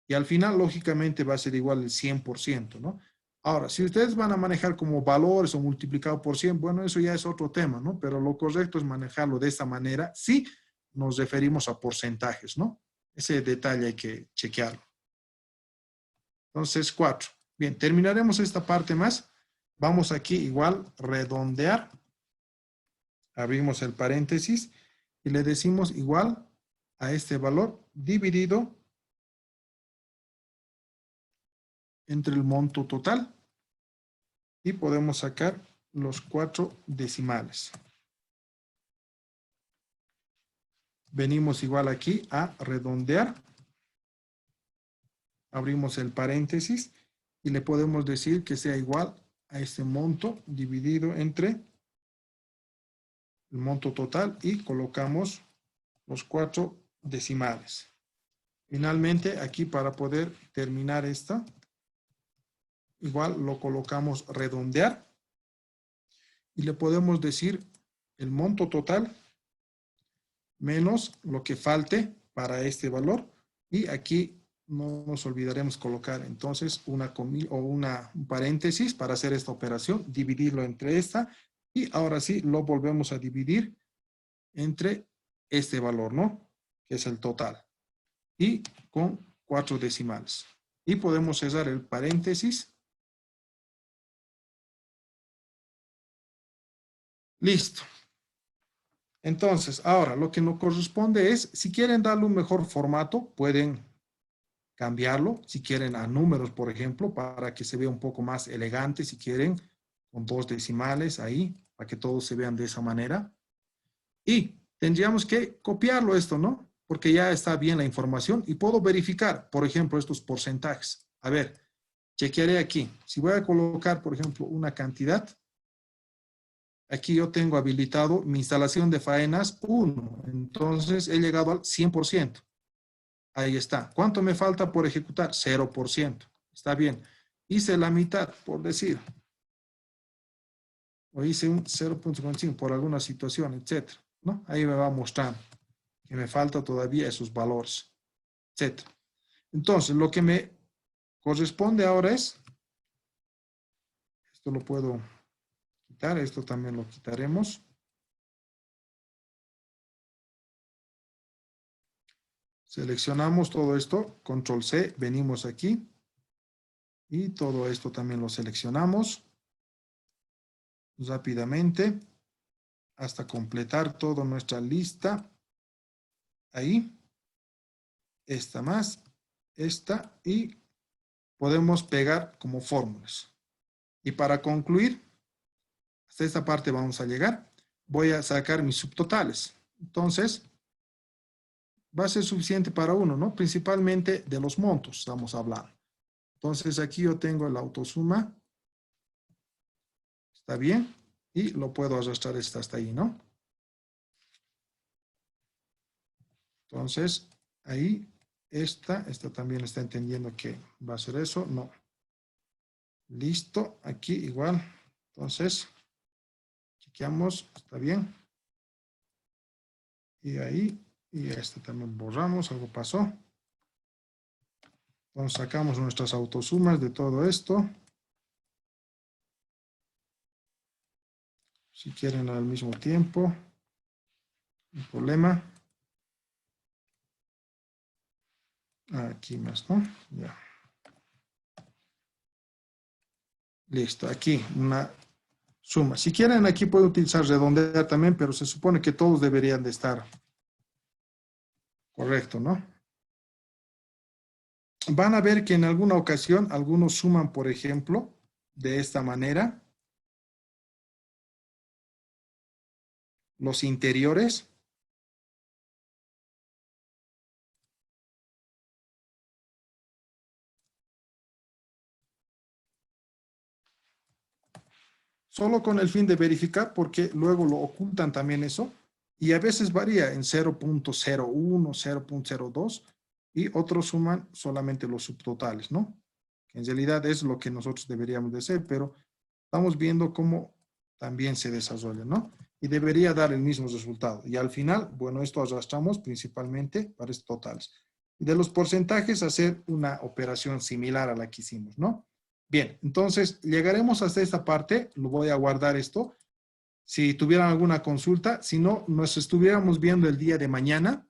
Y al final, lógicamente, va a ser igual el 100%, ¿no? Ahora, si ustedes van a manejar como valores o multiplicado por 100, bueno, eso ya es otro tema, ¿no? Pero lo correcto es manejarlo de esta manera si nos referimos a porcentajes, ¿no? Ese detalle hay que chequearlo. Entonces, 4. Bien, terminaremos esta parte más. Vamos aquí igual, redondear. Abrimos el paréntesis y le decimos igual a este valor dividido entre el monto total. Y podemos sacar los 4 decimales. Venimos igual aquí a redondear. Abrimos el paréntesis y le podemos decir que sea igual a este monto dividido entre el monto total y colocamos los 4 decimales. Finalmente, aquí para poder terminar esta, igual lo colocamos redondear y le podemos decir el monto total menos lo que falte para este valor. Y aquí no nos olvidaremos colocar entonces un paréntesis para hacer esta operación, dividirlo entre esta. Y ahora sí lo volvemos a dividir entre este valor, ¿no? Que es el total. Y con 4 decimales. Y podemos cerrar el paréntesis. Listo. Entonces, ahora lo que nos corresponde es, si quieren darle un mejor formato, pueden cambiarlo, si quieren a números, por ejemplo, para que se vea un poco más elegante, si quieren, con 2 decimales ahí, para que todos se vean de esa manera. Y tendríamos que copiarlo esto, ¿no? Porque ya está bien la información y puedo verificar, por ejemplo, estos porcentajes. A ver, chequearé aquí. Si voy a colocar, por ejemplo, una cantidad, aquí yo tengo habilitado mi instalación de faenas 1. Entonces he llegado al 100%. Ahí está. ¿Cuánto me falta por ejecutar? 0%. Está bien. Hice la mitad, por decir. O hice un 0.5 por alguna situación, etcétera, ¿no? Ahí me va mostrando que me falta todavía esos valores, etcétera. Entonces, lo que me corresponde ahora es, esto lo puedo quitar, esto también lo quitaremos. Seleccionamos todo esto, control C, venimos aquí y todo esto también lo seleccionamos rápidamente hasta completar toda nuestra lista. Ahí, esta más, esta y podemos pegar como fórmulas. Y para concluir, hasta esta parte vamos a llegar. Voy a sacar mis subtotales. Entonces, va a ser suficiente para uno, ¿no? Principalmente de los montos estamos hablando. Entonces, aquí yo tengo la autosuma. ¿Está bien? Y lo puedo arrastrar hasta ahí, ¿no? Entonces, ahí, esta también está entendiendo que va a ser eso. No. Listo. Aquí igual. Entonces, chequeamos. ¿Está bien? Y ahí, y este también borramos. Algo pasó. Entonces, sacamos nuestras autosumas de todo esto. Si quieren al mismo tiempo. No hay problema. Aquí más, ¿no? Ya. Listo. Aquí una suma. Si quieren, aquí puedo utilizar redondear también, pero se supone que todos deberían de estar correcto, ¿no? Van a ver que en alguna ocasión algunos suman, por ejemplo, de esta manera, los interiores. Solo con el fin de verificar, porque luego lo ocultan también eso, y a veces varía en 0.01, 0.02, y otros suman solamente los subtotales, ¿no? En realidad es lo que nosotros deberíamos de hacer, pero estamos viendo cómo también se desarrolla, ¿no? Y debería dar el mismo resultado. Y al final, bueno, esto arrastramos principalmente para estos totales. Y de los porcentajes, hacer una operación similar a la que hicimos, ¿no? Bien, entonces llegaremos hasta esta parte, lo voy a guardar esto. Si tuvieran alguna consulta, si no, nos estuviéramos viendo el día de mañana,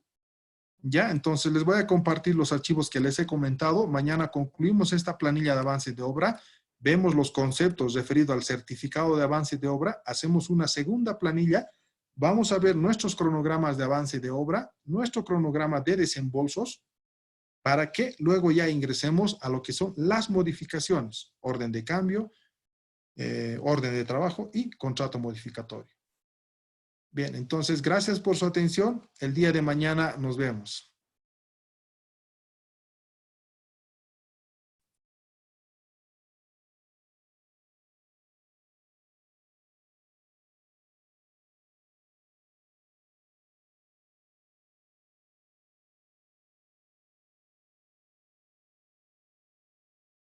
¿ya? Entonces les voy a compartir los archivos que les he comentado. Mañana concluimos esta planilla de avance de obra, vemos los conceptos referidos al certificado de avance de obra, hacemos una segunda planilla, vamos a ver nuestros cronogramas de avance de obra, nuestro cronograma de desembolsos, para que luego ya ingresemos a lo que son las modificaciones, orden de cambio, orden de trabajo y contrato modificatorio. Bien, entonces gracias por su atención. El día de mañana nos vemos.